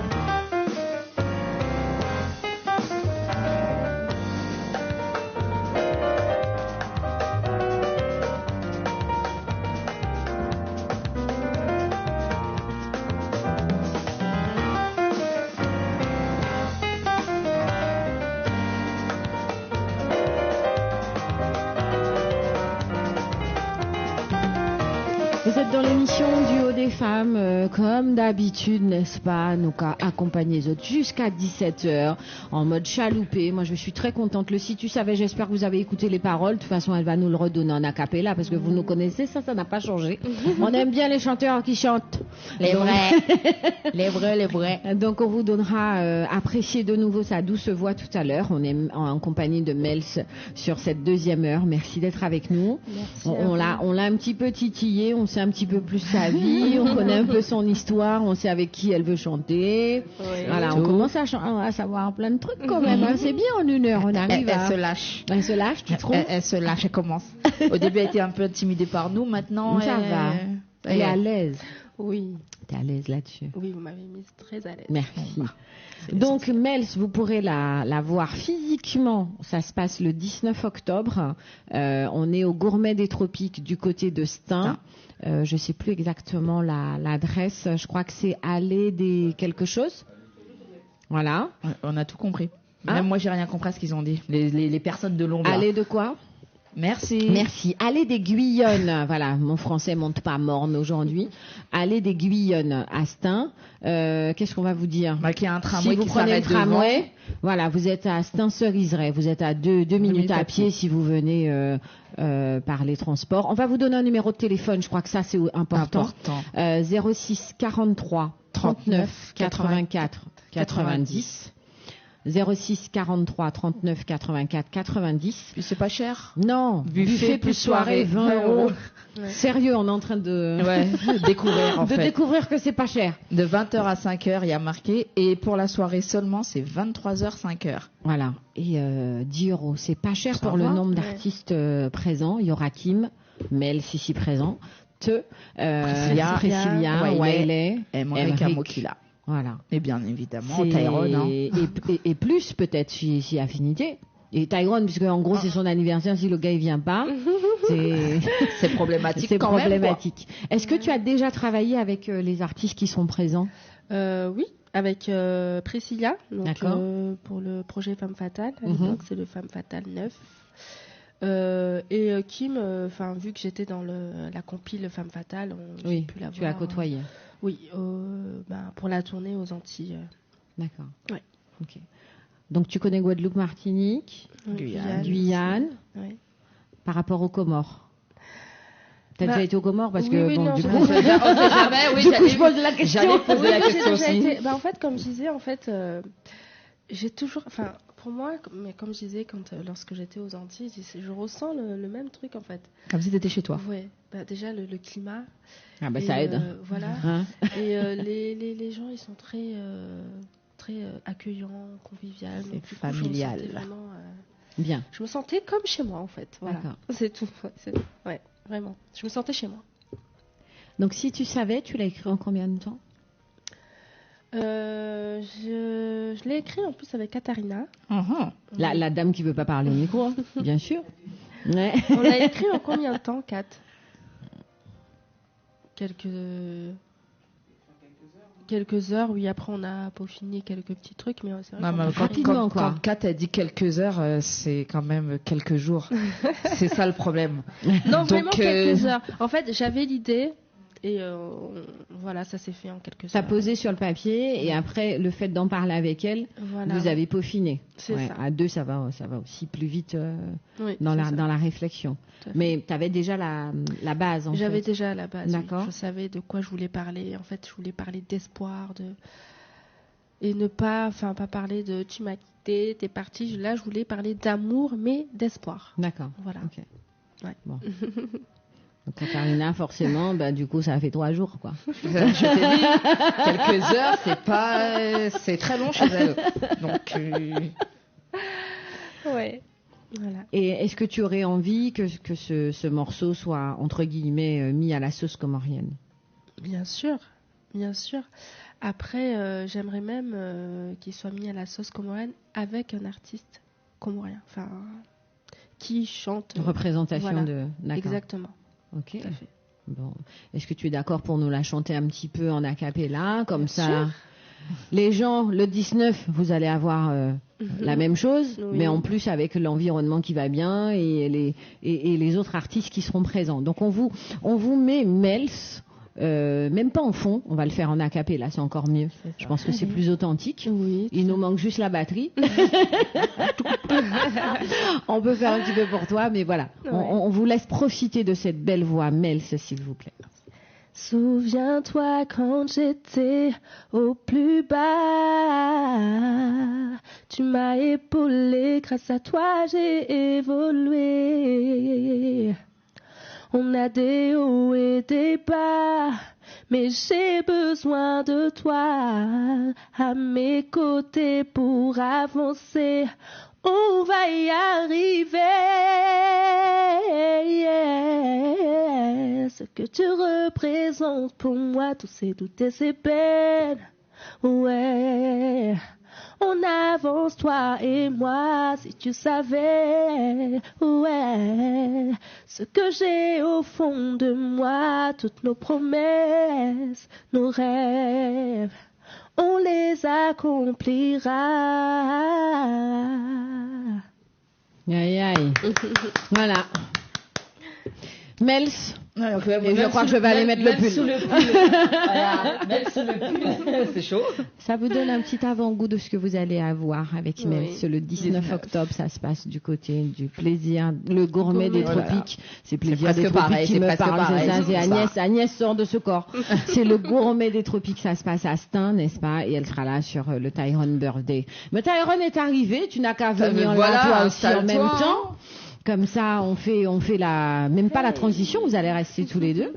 Vous êtes dans l'émission du Haut des Femmes, comme d'habitude, n'est-ce pas? Nous accompagner les autres jusqu'à 17h en mode chaloupé. Moi, je suis très contente. Le Si tu savais, j'espère que vous avez écouté les paroles. De toute façon, elle va nous le redonner en acapella parce que vous nous connaissez, ça n'a pas changé. On aime bien les chanteurs qui chantent. Les vrais. les vrais. Donc, on vous donnera apprécier de nouveau sa douce voix tout à l'heure. On est en compagnie de Mels sur cette deuxième heure. Merci d'être avec nous. Merci On l'a un petit peu titillé, on sait un petit peu plus sa vie, on connaît un peu son histoire, on sait avec qui elle veut chanter. Oui. Voilà, on commence à savoir plein de trucs quand même. Hein. C'est bien en une heure, on arrive Elle se lâche. Elle se lâche, tu trouves? Elle se lâche, elle commence. Au début, elle était un peu intimidée par nous, maintenant Ça va. Elle est à l'aise. Oui. T'es à l'aise là-dessus. Oui, vous m'avez mise très à l'aise. Merci. Donc, Mels, vous pourrez la voir physiquement. Ça se passe le 19 octobre. On est au Gourmet des Tropiques du côté de Stein. Je ne sais plus exactement l'adresse. Je crois que c'est Allée des quelque chose. Voilà. On a tout compris. Hein? Même moi, j'ai rien compris à ce qu'ils ont dit. Les personnes de l'ombre. Allée de quoi? Merci. Merci. Allée des Guyonnes. Voilà, mon français monte pas morne aujourd'hui. Allée des Guyonnes à Stein. Qu'est-ce qu'on va vous dire? Qu'il y a un tramway si vous qui prenez le s'arrête tramway, voilà, vous êtes à Stein-Ceriseret. Vous êtes à 2 minutes à pied si vous venez par les transports. On va vous donner un numéro de téléphone. Je crois que ça, c'est important. 06 43 39 84 90. 06 43 39 84 90. Puis c'est pas cher. Non, buffet plus soirée 20 €. Ouais. Sérieux, on est en train de découvrir en fait. Découvrir que c'est pas cher. De 20h à 5h, il y a marqué, et pour la soirée seulement, c'est 23h 5h. Voilà. Et 10 €, c'est pas cher ça pour le nombre d'artistes présents. Il y aura Kim, Mel ici présent, Priscilla, Wiley, Emmerich Amokila. Voilà. Et bien évidemment, Tyrone. Hein. Et plus peut-être si affinité. Et Tyrone, puisque en gros c'est son anniversaire, si le gars il vient pas, c'est problématique. C'est problématique. Est-ce que tu as déjà travaillé avec les artistes qui sont présents? Oui, avec Priscilla, donc, pour le projet Femme Fatale. À l'époque, c'est le Femme Fatale 9. Et Kim, vu que j'étais dans la compile Femme Fatale, j'ai pu la voir. Tu l'as côtoyée. Oui, pour la tournée aux Antilles. D'accord. Ouais. Ok. Donc tu connais Guadeloupe, Martinique, Guyane. Oui. Par rapport aux Comores. T'as déjà été aux Comores parce que oui, bon, non, du coup, on sait jamais. Oui, je pose la question. J'allais poser la question aussi. En fait, comme je disais, j'ai toujours, pour moi, mais comme je disais lorsque j'étais aux Antilles, je ressens le même truc en fait. Comme si t'étais chez toi. Ouais. Déjà le climat. Ah bah ça aide. Voilà. Hein? Et les gens, ils sont très accueillants, conviviaux. C'est familial. Vraiment, bien. Je me sentais comme chez moi en fait. Voilà. D'accord. C'est tout. Ouais, vraiment. Je me sentais chez moi. Donc si tu savais, tu l'as écrit en combien de temps? Je l'ai écrit en plus avec Katharina. La dame qui veut pas parler au micro, bien sûr. Ouais. On l'a écrit en combien de temps, Kat? Quelques heures, oui. Après, on a peaufiné quelques petits trucs, mais c'est vrai quand Kat a dit quelques heures, c'est quand même quelques jours. C'est ça le problème. Non, vraiment quelques heures. En fait, j'avais l'idée. Et voilà, ça s'est fait en quelques heures. T'as posé sur le papier et après, le fait d'en parler avec elle, vous avez peaufiné. C'est ça. À deux, ça va aussi plus vite dans la réflexion. Mais t'avais déjà la base, en fait. J'avais déjà la base, d'accord. Oui. Je savais de quoi je voulais parler. En fait, je voulais parler d'espoir, et ne pas parler de tu m'as quitté, t'es parti. Là, je voulais parler d'amour, mais d'espoir. D'accord. Voilà. Ok. Ouais. Bon. Donc Katharina, forcément, du coup, ça a fait 3 jours, quoi. Je t'ai dit, quelques heures, c'est très long chez elle. Donc, ouais. Voilà. Et est-ce que tu aurais envie que ce morceau soit, entre guillemets, mis à la sauce comorienne? Bien sûr. Bien sûr. Après, j'aimerais même qu'il soit mis à la sauce comorienne avec un artiste comorien, enfin, qui chante. Représentation voilà. de. D'accord. Exactement. Ok. Tout à fait. Bon. Est-ce que tu es d'accord pour nous la chanter un petit peu en a cappella, comme Bien ça sûr. Les gens, le 19, vous allez avoir la même chose, Oui. mais en plus avec l'environnement qui va bien et les autres artistes qui seront présents. Donc on vous met Mels, même pas en fond, on va le faire en a cappella, c'est encore mieux. Je pense que c'est plus authentique. Oui. Il nous manque juste la batterie. On peut faire un petit peu pour toi, mais voilà. Ouais. On vous laisse profiter de cette belle voix, Mels, s'il vous plaît. Souviens-toi quand j'étais au plus bas, tu m'as épaulé, grâce à toi j'ai évolué. On a des hauts et des bas, mais j'ai besoin de toi à mes côtés pour avancer. On va y arriver. Yeah. Ce que tu représentes pour moi, tous ces doutes et ces peines. Ouais. On avance toi et moi, si tu savais. Ouais. Ce que j'ai au fond de moi, toutes nos promesses, nos rêves. On les accomplira. Aïe aïe. Voilà. Mels. Et je crois que je vais aller mettre le pull. Sous le pull. Voilà, mettre sous le pull. C'est chaud. Ça vous donne un petit avant-goût de ce que vous allez avoir avec Oui. Mels. Le 19 octobre, ça se passe du côté du plaisir, le gourmet des Voilà. tropiques. C'est plaisir des presque tropiques pareil, qui c'est me presque parle. pareil, C'est c'est ça. Agnès sort de ce corps. C'est le gourmet des tropiques. Ça se passe à Stein, n'est-ce pas? Et elle sera là sur le Tyrone Birthday. Mais Tyrone est arrivé. Tu n'as qu'à venir voilà, là, toi aussi, en même installe-toi. temps. Comme ça, on fait même pas la transition, vous allez rester tous les deux.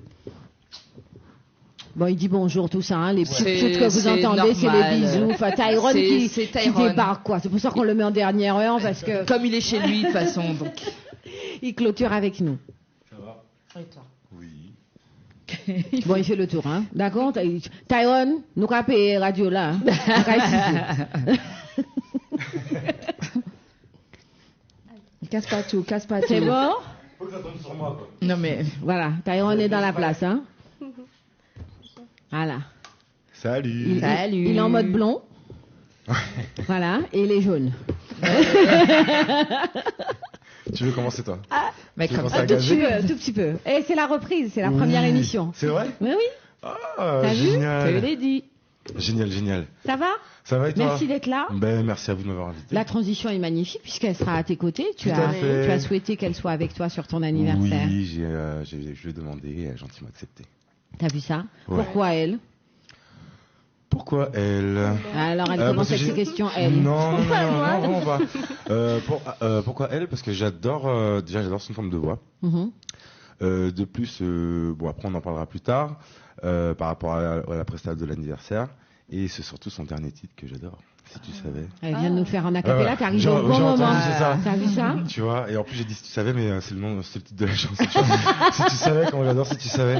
Bon, il dit bonjour, tout ça, hein, les petites C'est- choses que vous c'est entendez, c'est les normal. bisous. Enfin, Tyrone qui Tyrone. débarque, quoi. C'est pour ça qu'on le met en dernière heure, parce que Comme il est chez lui, de toute façon. Donc. il clôture avec nous. Oui. Bon, il fait le tour, hein. D'accord? Tyrone, nous avons payé radio là. Hein. Nous avons ici. Casse pas tout. C'est bon? Faut que ça tombe sur moi, quoi. Non mais Voilà, Tyrone est dans la place, hein. Voilà. Salut. Il est en mode blond. Voilà, et il est jaune. Tu veux commencer, toi? mais Tu veux comme commencer ça. à gazer? Tout petit peu. Et c'est la reprise, c'est la première émission. C'est vrai? Oui, oui. Ah, T'as vu? Je te génial. l'ai dit. Génial. Ça va? Ça va et toi? Merci d'être là. Ben, merci à vous de m'avoir invité. La transition est magnifique puisqu'elle sera à tes côtés. Tu Tout à fait. as souhaité qu'elle soit avec toi sur ton anniversaire. Oui, je lui ai demandé et elle a gentiment accepté. T'as vu ça? Ouais. Pourquoi elle? Pourquoi elle? Alors elle parce commence que avec ses j'ai- questions, elle. Non, vraiment pas. Pourquoi elle? Parce que j'adore, déjà j'adore son forme de voix. Mhm. De plus, bon après on en parlera plus tard, par rapport à la prestation de l'anniversaire. Et c'est surtout son dernier titre que j'adore, si tu savais. Elle vient de nous le faire en acapella, Ouais, t'arrives j'ai- au bon j'ai entendu, moment. c'est ça. T'as vu ça? Tu vois, et en plus j'ai dit si tu savais, mais c'est le titre de la chanson. Tu vois. Si tu savais, comment j'adore si tu savais.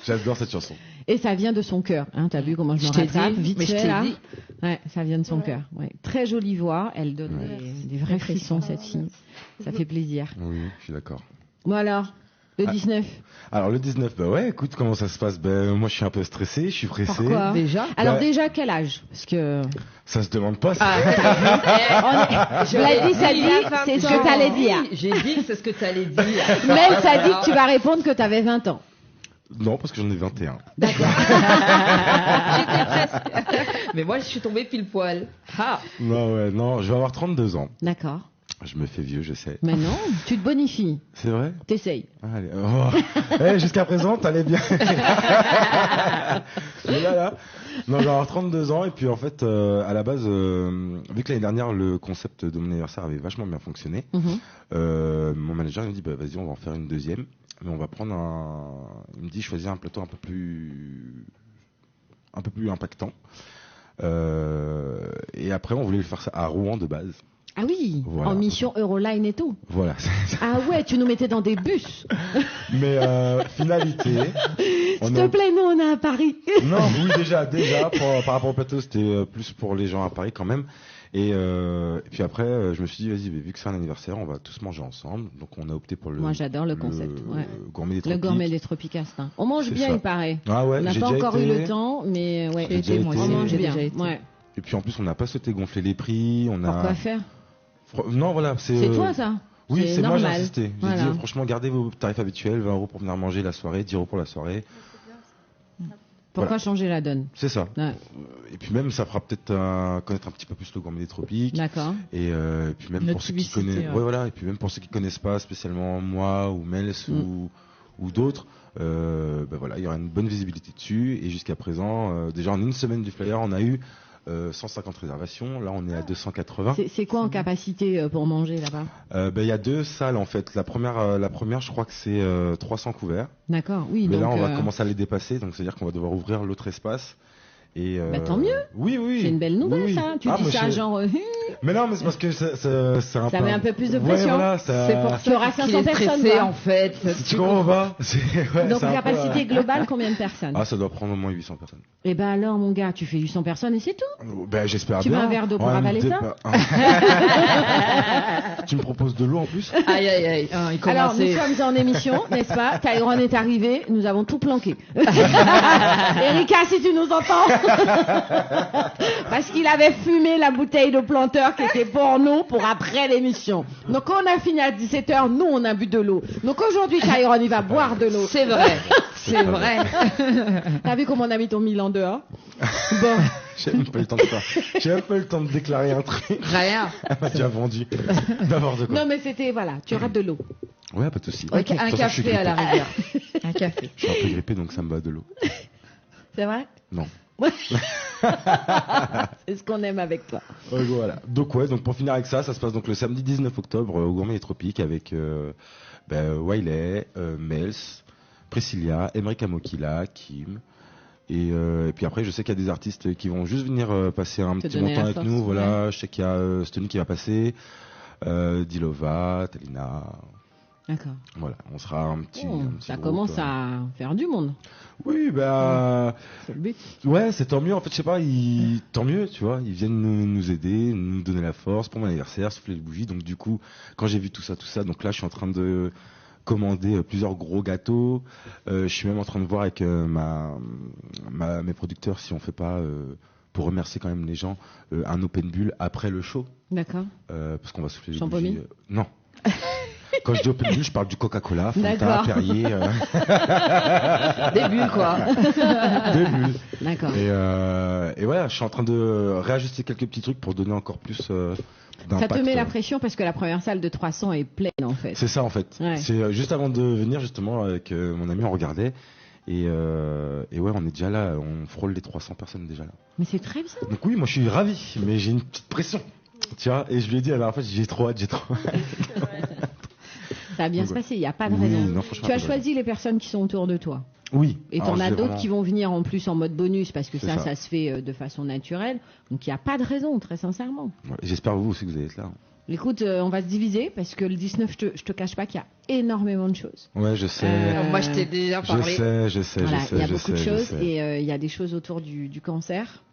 J'adore cette chanson. Et ça vient de son cœur. Hein, t'as vu comment je me t'ai rattrape dit, vite mais je fait t'ai là. dit. Ouais, ça vient de son cœur. Ouais. Très jolie voix, elle donne des vrais frissons cette fille. Ça fait plaisir. Oui, je suis d'accord. Bon alors, le 19. Alors le 19, bah ouais, écoute comment ça se passe. Ben moi je suis un peu stressé, je suis pressé. Pourquoi? Déjà. Alors Ouais. déjà, quel âge? Parce que Ça se demande pas. ça. je l'ai dit, ça dit, c'est ce que t'allais dire. Oui, j'ai dit que c'est ce que tu allais dire. Même ça dit que tu vas répondre que t'avais 20 ans. Non, parce que j'en ai 21. Mais moi, je suis tombée pile poil. Ah. Non, je vais avoir 32 ans. D'accord. Je me fais vieux, je sais. Mais non, tu te bonifies. C'est vrai? T'essayes. Allez, oh. Jusqu'à présent, t'allais bien. Mais là. Non, je vais avoir 32 ans et puis en fait, à la base, vu que l'année dernière, le concept de mon anniversaire avait vachement bien fonctionné, Mhm. mon manager il me dit, bah, vas-y, on va en faire une deuxième. Mais on va prendre il me dit, choisir un plateau un peu plus impactant. Et après, on voulait faire ça à Rouen de base. Ah oui, Voilà. en mission Euroline et tout. Voilà. Ah ouais, tu nous mettais dans des bus. Mais finalité. S'il te plaît, nous on est à Paris. Non, oui déjà par rapport au plateau, c'était plus pour les gens à Paris quand même. Et puis après, je me suis dit vas-y, vu que c'est un anniversaire, on va tous manger ensemble. Donc on a opté pour le. Moi j'adore le concept. Ouais. Gourmet des Le Tropiques. gourmet des Tropicastin. On mange C'est bien, ça. il paraît. Ah ouais, On n'a j'ai pas déjà encore été. eu le temps, mais ouais. J'ai déjà moi été. On aussi, mange j'ai bien. déjà été. Ouais. Et puis en plus, on n'a pas souhaité gonfler les prix. On a. Pourquoi faire? Non, voilà, C'est toi ça? Oui, c'est moi, j'ai normal. insisté. J'ai Voilà. dit, franchement, gardez vos tarifs habituels, 20 € pour venir manger la soirée, 10 € pour la soirée. Pourquoi Voilà. changer la donne? C'est ça. Ouais. Et puis même, ça fera peut-être connaître un petit peu plus le gourmet des tropiques. D'accord. Et puis même Notre pour ceux qui publicité, connaissent, ouais. ouais, voilà. Et puis même pour ceux qui connaissent pas spécialement moi ou Mels ou d'autres, voilà, il y aura une bonne visibilité dessus. Et jusqu'à présent, déjà en une semaine du flyer, on a eu 150 réservations. Là, on est à 280. C'est quoi en capacité pour manger là-bas? Il y a 2 salles en fait. La première, je crois que c'est 300 couverts. D'accord, oui. Mais donc, là, on va commencer à les dépasser, donc c'est-à-dire qu'on va devoir ouvrir l'autre espace. Et tant mieux. Oui, oui. C'est une belle nouvelle, Oui, oui. ça. Tu Ah, dis moi, ça je- genre. Mais non, mais c'est parce que c'est un Ça peu. met un peu plus de Ouais, pression. voilà, ça. C'est pour Tu auras ça qu'il 500 est personnes, stressé quoi. en fait. Tu comprends pas ouais, Donc c'est un peu, capacité globale, combien de personnes? Ah, ça doit prendre au moins 800 personnes. Eh ben alors, mon gars, tu fais 800 personnes et c'est tout. Ben, j'espère Tu bien. veux un verre d'eau pour Ouais, avaler mais ça Tu me proposes de l'eau en plus? Aïe aïe aïe. Ah, il Alors, nous commençait. sommes en émission, n'est-ce pas? Tyrone est arrivé, nous avons tout planqué. Erika, si tu nous entends. Parce qu'il avait fumé la bouteille de planteur qui était pour nous pour après l'émission. Donc, quand on a fini à 17h, nous, on a bu de l'eau. Donc, aujourd'hui, Tyrone, il va boire de l'eau. C'est vrai. C'est vrai. T'as vu comment on a mis ton Milan dehors? Bon. J'ai même pas eu le temps de faire. J'ai même pas eu le temps de déclarer un truc. Rien. Elle m'a déjà vendu. N'importe quoi. Non, mais c'était, voilà, tu auras de l'eau. Ouais, pas de soucis. Ok, De toute un façon, je suis café à la grippé. rigueur. Un café. Je suis un peu grippé, donc ça me va de l'eau. C'est vrai? Non. C'est ce qu'on aime avec toi. Voilà. Donc pour finir avec ça, ça se passe donc le samedi 19 octobre au Gourmet des Tropiques avec Wiley, Mels, Priscilla, Emmerich Amokila, Kim. Et puis après, je sais qu'il y a des artistes qui vont juste venir passer un Te petit donner moment la avec force, nous. Voilà, je sais qu'il y a Stony qui va passer, Dilova, Talina. D'accord. Voilà, on sera un petit. Oh, un petit ça groupe, commence à faire du monde. Oui, C'est le but. ouais, c'est tant mieux. En fait, je sais pas, tant mieux, tu vois. Ils viennent nous aider, nous donner la force pour mon anniversaire, souffler les bougies. Donc du coup, quand j'ai vu tout ça, donc là, je suis en train de commander plusieurs gros gâteaux. Je suis même en train de voir avec mes producteurs si on fait pas, pour remercier quand même les gens, un open bull après le show. D'accord. Parce qu'on va souffler les Champomy bougies. Non. Quand je dis open bull, je parle du Coca-Cola, Fanta, D'accord. Perrier. Des bulles, quoi. Des bulles. D'accord. Et voilà, je suis en train de réajuster quelques petits trucs pour donner encore plus d'impact. Ça te met la pression parce que la première salle de 300 est pleine en fait. C'est ça en fait. Ouais. C'est juste avant de venir justement avec mon ami, on regardait. Et ouais, on est déjà là, on frôle les 300 personnes déjà là. Mais c'est très bien. Donc oui, moi je suis ravi, mais j'ai une petite pression. Tu vois, et je lui ai dit la dernière fois, j'ai trop hâte. Ça va bien Donc, se passer, il n'y a pas de oui, raison. non, franchement, Tu as pas de choisi les personnes qui sont autour de toi. Oui. Et Alors, t'en as j'ai d'autres vraiment- qui vont venir en plus en mode bonus parce que C'est ça ça. se fait de façon naturelle. Donc il n'y a pas de raison, très sincèrement. Ouais, j'espère vous aussi que vous allez être là. Écoute, on va se diviser parce que le 19, je te cache pas qu'il y a énormément de choses. Ouais, je sais. Moi, je t'ai déjà Je parlé. sais, Voilà, il y a je beaucoup de sais, je choses sais. et il y a des choses autour du cancer.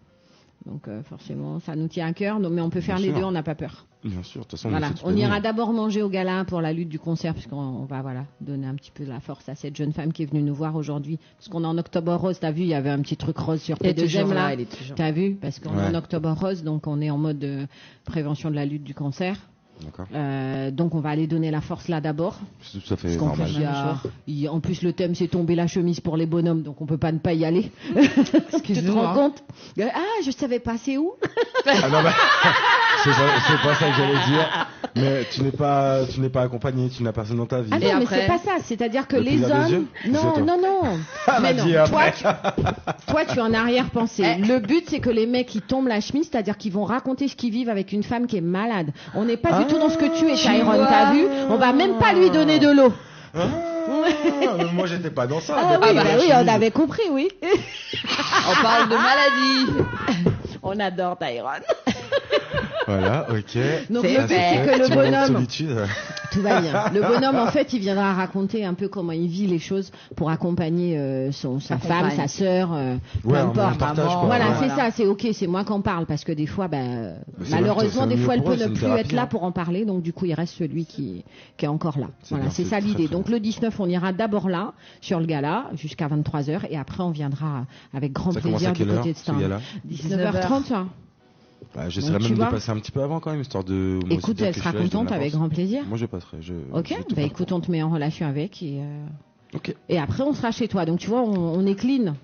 Donc forcément, ça nous tient à cœur. Mais on peut faire Bien les sûr. deux, on n'a pas peur. Bien sûr, de toute façon, Voilà, fait toute on l'année. ira d'abord manger au gala pour la lutte du cancer, puisqu'on va donner un petit peu de la force à cette jeune femme qui est venue nous voir aujourd'hui. Parce qu'on est en octobre rose, t'as vu, il y avait un petit truc rose sur Elle est toujours P2M là, là. elle est toujours. T'as vu, parce qu'on est Ouais. en octobre rose, donc on est en mode prévention de la lutte du cancer. D'accord. Donc on va aller donner la force là d'abord. C'est tout à fait Parce qu'en normal. plus, en plus, le thème c'est tomber la chemise pour les bonhommes, donc on peut pas ne pas y aller. Tu te rends compte? Ah, je savais pas, c'est où? Ah non, bah, c'est pas ça que j'allais dire. Mais tu n'es pas accompagné, tu n'as personne dans ta vie. Ah non, Et mais après c'est pas ça. C'est-à-dire que Le les plaisir des hommes. yeux Non, C'est toi. non. Elle m'a Mais dit non. après. Toi, tu es en arrière-pensée. Le but, c'est que les mecs, ils tombent la chemise, c'est-à-dire qu'ils vont raconter ce qu'ils vivent avec une femme qui est malade. On n'est pas du tout dans ce que tu es, Tyrone, t'as vu? On va même pas lui donner de l'eau. Ah, moi j'étais pas dans ça. Ah donc, oui, la bah oui, chemise. on avait compris, oui. On parle de maladie. On adore Tyrone. Voilà, ok. Donc C'est le fait, c'est que le Petit moment de bonhomme, solitude. tout va bien. Le bonhomme, en fait, il viendra raconter un peu comment il vit les choses pour accompagner sa femme, sa sœur, peu Ouais, importe. on partage, quoi. Voilà, Ouais. c'est ça, c'est ok, c'est moi qu'on parle parce que des fois, c'est malheureusement, même des fois, mieux elle pour peut eux, c'est ne une plus thérapie, être là hein. pour en parler, donc du coup, il reste celui qui est encore là. C'est Voilà, bien, c'est c'est ça très, l'idée. très Donc le 19, on ira d'abord là, sur le gala, jusqu'à 23h, et après, on viendra avec grand Ça commence plaisir à du quelle heure, côté de ce Stein. gala 19h30, ça. Bah, j'essaierai Donc, tu même de vois. passer un petit peu avant quand même, histoire de. moi aussi Écoute, dire elle que sera je suis là, je donne contente la avec force. grand plaisir. Moi, je passerai. Ok, je vais tout bah faire écoute, on te met en relation avec Ok. et après on sera chez toi. Donc tu vois, on est clean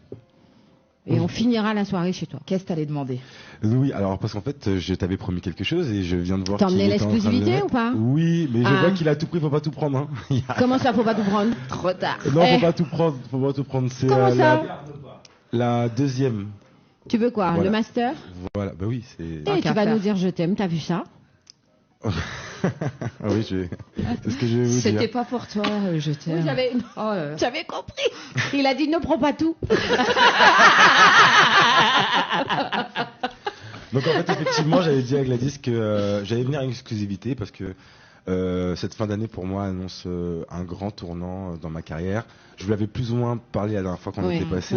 et on finira la soirée chez toi. Qu'est-ce que t'allais demander? Oui, alors parce qu'en fait, je t'avais promis quelque chose et je viens de voir. T'as qu'il emmené était en train de le l'exclusivité mettre. ou pas? Oui, mais je Ah. vois qu'il a tout pris, faut pas tout prendre. Hein. Comment ça, faut pas tout prendre? Trop tard. Non, Eh. faut pas tout prendre, faut pas tout prendre. C'est Comment ça? la deuxième. Tu veux quoi? Voilà. Le master? Voilà, bah oui, c'est. Et tu vas qu'à nous faire. dire je t'aime, t'as vu ça? Ah oui, c'est ce que je vais vous C'était dire. pas pour toi, je t'aime. Oui, j'avais compris. Il a dit ne prends pas tout. Donc en fait, effectivement, j'avais dit à Gladys que j'allais venir en exclusivité parce que cette fin d'année pour moi annonce un grand tournant dans ma carrière. Je vous l'avais plus ou moins parlé la dernière fois qu'on Oui, était passé.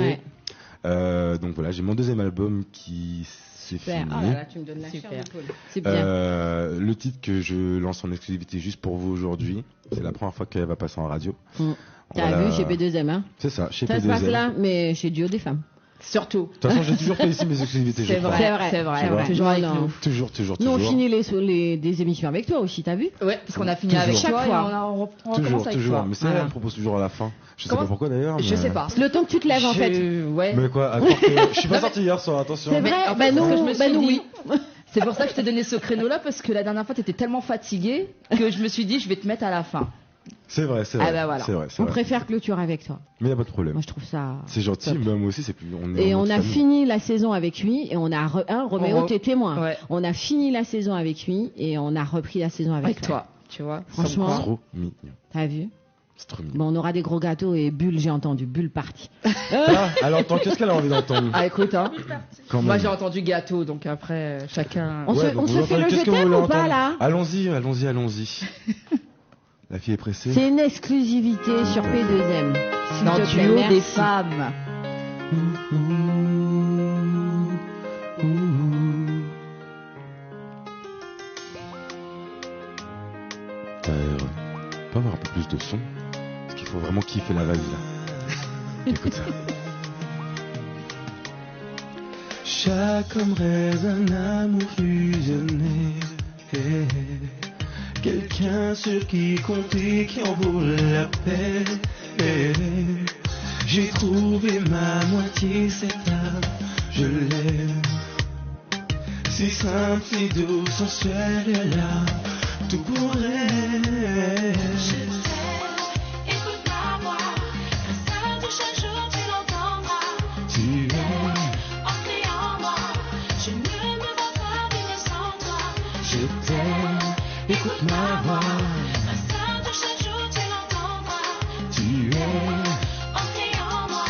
ouais. Donc voilà, j'ai mon deuxième album qui s'est Super. fini. Oh là là, tu me donnes la Super. chair de poule. C'est bien. Le titre que je lance en exclusivité juste pour vous aujourd'hui, c'est la première fois qu'elle va passer en radio. T'as Voilà. vu chez P2M, hein? C'est ça, chez Ça P2M. se passe là, mais chez Duo des femmes. Surtout. De toute façon, j'ai toujours fait ici mes exclusivités, je C'est crois. vrai, c'est vrai. Tu vois. Toujours avec Non, non. nous. Toujours. Nous, on toujours. finit des émissions avec toi aussi, t'as vu? Ouais, parce qu'on a fini Toujours. avec Chaque toi et fois. on Toujours, recommence avec toujours. toi. Mais ça, Voilà. on propose toujours à la fin. Je sais Comment pas pourquoi d'ailleurs. Je mais- sais pas. Le temps que tu te lèves, en fait. Ouais. Mais quoi, attends, je suis pas sorti hier soir, attention. C'est vrai? en Bah fait, nous, ce que je me suis nous dit- oui. C'est pour ça que je t'ai donné ce créneau-là, parce que la dernière fois, t'étais tellement fatiguée que je me suis dit, je vais te mettre à la fin. C'est vrai, c'est vrai. Ah bah voilà. C'est vrai, c'est On vrai. préfère clôturer avec toi. Mais y a pas de problème. Moi, je trouve ça. C'est gentil, top. mais moi aussi, c'est plus. On est Et en on mode a famille. fini la saison avec lui et on a Roméo, On re- t'es témoin. Ouais. On a fini la saison avec lui et on a repris la saison avec, Avec toi, tu vois. Franchement, C'est trop mignon. t'as vu? C'est trop mignon. Bon, on aura des gros gâteaux et Bulle, j'ai entendu. Bulle partie. Ah, alors, attends, qu'est-ce qu'elle a envie d'entendre Ah, écoute, hein. quand Moi, même. j'ai entendu gâteau, donc après, chacun. On Ouais, se, donc on vous se fait entendez, le qu'est-ce je que vous t'aime voulez ou pas entendre là? Allons-y. La fille est pressée. C'est une exclusivité sur P2M. S'il Dans te plaît, duo merci. des femmes. Pas avoir un peu plus de son parce qu'il faut vraiment kiffer la valise là. Écoute ça. Chaque homme rêve un amour fusionné. Quelqu'un sur qui compter, qui en vaut la peine. J'ai trouvé ma moitié, cette âme, je l'aime. Si simple, si doux, sensuelle, elle a tout pour elle. Écoute ma voix, reste de chaque jour, tu l'entendras. Tu es, Ancré en moi, je ne me vois pas vivre sans toi. je t'aime, écoute ma voix. Reste de chaque jour, tu l'entendras. Tu es, Ancré en moi,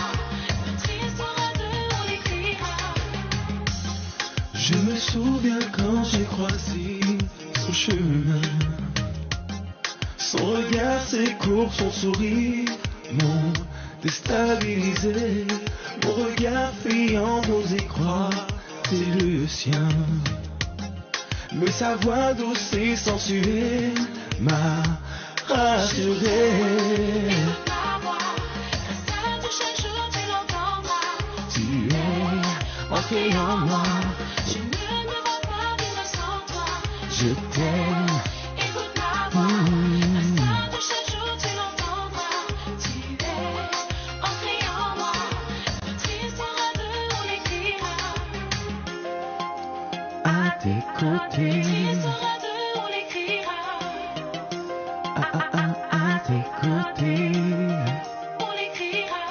notre histoire à deux, on l'écrira. je me souviens quand j'ai croisé son chemin. Son regard, ses courbes, son sourire m'ont déstabilisé. Mon regard fuyant n'osait croire, c'est le sien. Mais sa voix douce et sensuelle m'a rassuré. Écoute ma voix, reste de chaque jour, tu l'entendras. Tu es Ancré en moi, je ne me vois pas vivre sans toi. je t'aime. Écoute ma voix, reste de chaque jour, tu l'entendras. Tu es ancré en moi, notre histoire à deux, on l'écrira. À tes côtés, Notre histoire à deux, on l'écrira. à tes côtés. On l'écrira.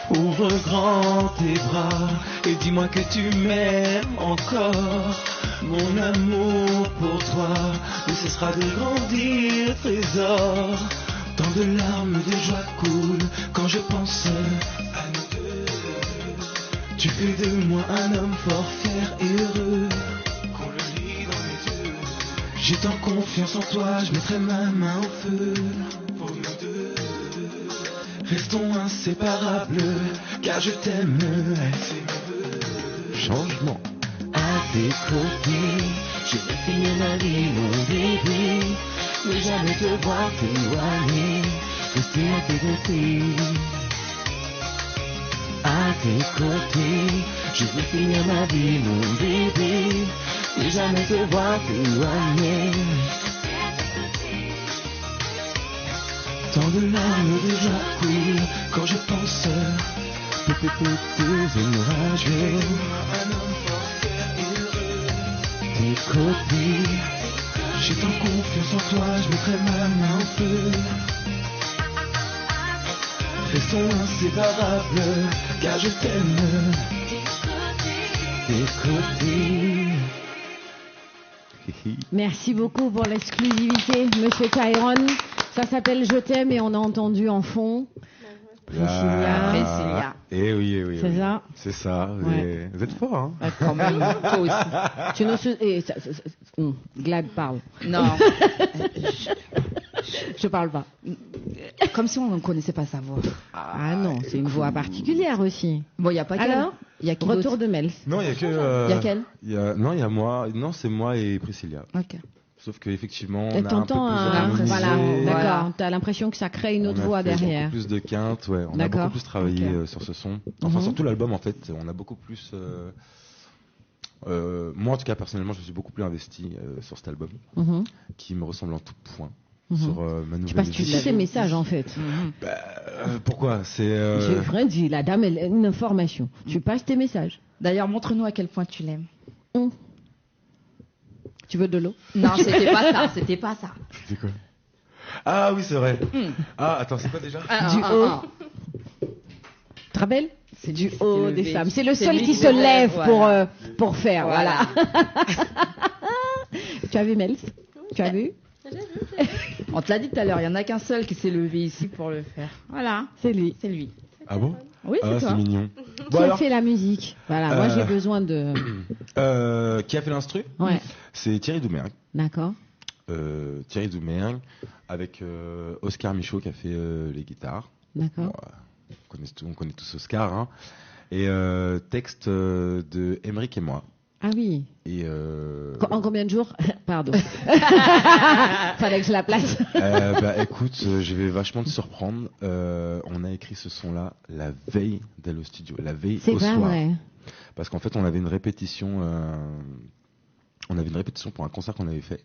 Ouvre grand tes bras et dis-moi que tu m'aimes encore. Mon amour pour toi ne cessera de grandir, trésor. Tant de larmes de joie coulent quand je pense à nous deux. Tu fais de moi un homme fort, fier et heureux. Qu'on le lit dans mes yeux. J'ai tant confiance en toi, je mettrai ma main au feu. Pour nous deux, restons inséparables, car je t'aime. C'est mon vœu. Changement. À tes côtés, je vais finir ma vie, mon bébé. Ne jamais te voir t'éloigner, rester à tes côtés. À tes côtés, je vais finir ma vie, mon bébé. Ne jamais te voir t'éloigner. Tant de larmes de joie coulent quand je pense. Deux ombrages. Un homme fort, fier et heureux. Tes côtés, j'ai tant confiance en toi, je mettrai ma main au feu. Restons inséparables, car je t'aime. Tes côtés. Merci beaucoup pour l'exclusivité, Monsieur Tyrone. Ça s'appelle Je t'aime et on a entendu en fond. Priscilla. Eh oui. C'est ça. C'est ça. Ouais. Vous êtes fort, hein. Quand même, toi aussi. Tu nous Glad parle. Non. Je parle pas. Comme si on ne connaissait pas sa voix. Ah non, c'est une voix particulière aussi. Bon, il n'y a pas qu'elle. Alors, il y a qui Retour d'autre de Mels. Non, il y a que. Il y a quelle Non, il y a moi. Non, c'est moi et Priscilla. Ok. Sauf qu'effectivement, Et on a un peu plus t'entends harmonisé. voilà, d'accord. T'as l'impression que ça crée une autre voix derrière. Plus de quintes, ouais. On a D'accord. beaucoup plus travaillé Ok. sur ce son. Enfin, surtout l'album, en fait. On a beaucoup plus. Moi, en tout cas, personnellement, je me suis beaucoup plus investi sur cet album, qui me ressemble en tout point. Sur ma nouvelle Je passe tous ces messages en fait. Pourquoi c'est J'ai vraiment dit, la dame, elle a une information. Tu passes tes messages. D'ailleurs, montre-nous à quel point tu l'aimes. Tu veux de l'eau? Non, c'était pas ça. C'était pas ça. C'était quoi? Ah oui, c'est vrai. Ah, attends, c'est quoi déjà? Du haut. Tu te rappelles? C'est du haut des levé. femmes. C'est le C'est seul lui qui qui se lève voilà. pour faire. Voilà. Tu as vu Mels? Tu as vu? On te l'a dit tout à l'heure, il n'y en a qu'un seul qui s'est levé ici pour le faire. Voilà. C'est lui. C'est lui. Ah bon? Oui, c'est toi. C'est mignon. Qui a fait la musique? Voilà, moi j'ai besoin de... Qui a fait l'instru? Ouais. C'est Thierry Doumergue. D'accord. Thierry Doumergue avec Oscar Michaud qui a fait les guitares. D'accord. Bon, on connaît tous Oscar. Hein. Et texte de Emeric et moi. Ah oui. Et En combien de jours? Pardon. Fallait que je la place. Écoute, je vais vachement te surprendre. On a écrit ce son-là la veille d'aller au studio, la veille C'est au pas soir. vrai. Parce qu'en fait, on avait une répétition. On avait une répétition pour un concert qu'on avait fait.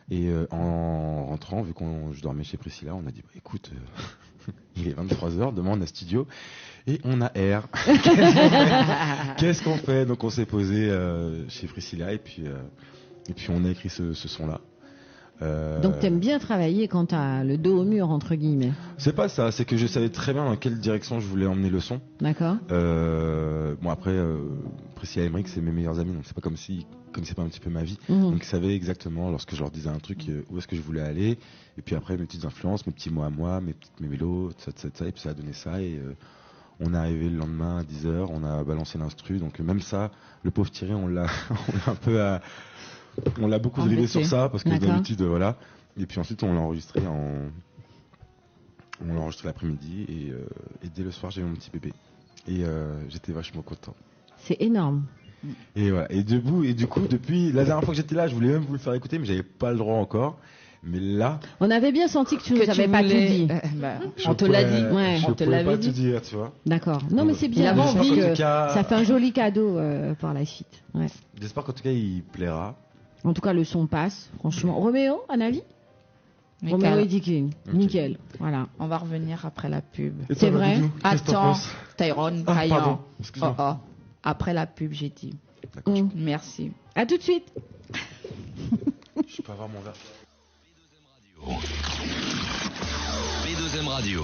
Et en rentrant, vu que je dormais chez Priscilla, on a dit bah, écoute, il est 23h, demain on a studio et on a air. Qu'est-ce qu'on fait? Donc on s'est posé chez Priscilla et puis on a écrit ce son-là. Donc t'aimes bien travailler quand t'as le dos au mur entre guillemets. C'est pas ça, c'est que je savais très bien dans quelle direction je voulais emmener le son. D'accord. Bon après, Priscilla et Emeric c'est mes meilleurs amis, donc c'est pas comme si connaissaient pas un petit peu ma vie. Donc ils savaient exactement lorsque je leur disais un truc où est-ce que je voulais aller. Et puis après mes petites influences, mes petits mots à moi, mes mélos, ça, et puis ça a donné ça. Et on est arrivé le lendemain à 10h, on a balancé l'instru, donc même ça, le pauvre Thierry, on l'a un peu on l'a beaucoup drivé sur ça parce que d'habitude voilà. Et puis ensuite on l'a enregistré l'après-midi et dès le soir j'avais mon petit bébé et j'étais vachement content. C'est énorme. Et voilà. Et du coup depuis la dernière fois que j'étais là, je voulais même vous le faire écouter mais j'avais pas le droit encore. Mais là, on avait bien senti que tu nous avais pas tout dit. On te l'a dit. Ouais. Je pouvais pas tout dire, tu vois. D'accord. Non mais c'est bien. envie que ça fait un joli cadeau par la suite. Ouais. J'espère qu'en tout cas il plaira. En tout cas, le son passe, franchement. Roméo, un avis? Roméo et Dicky. Okay. Nickel. Voilà. On va revenir après la pub. C'est vrai? Attends, Tyrone, pardon. Excuse-moi. Après la pub, j'ai dit. D'accord. Merci. À tout de suite. Je peux avoir mon verre. P2M Radio.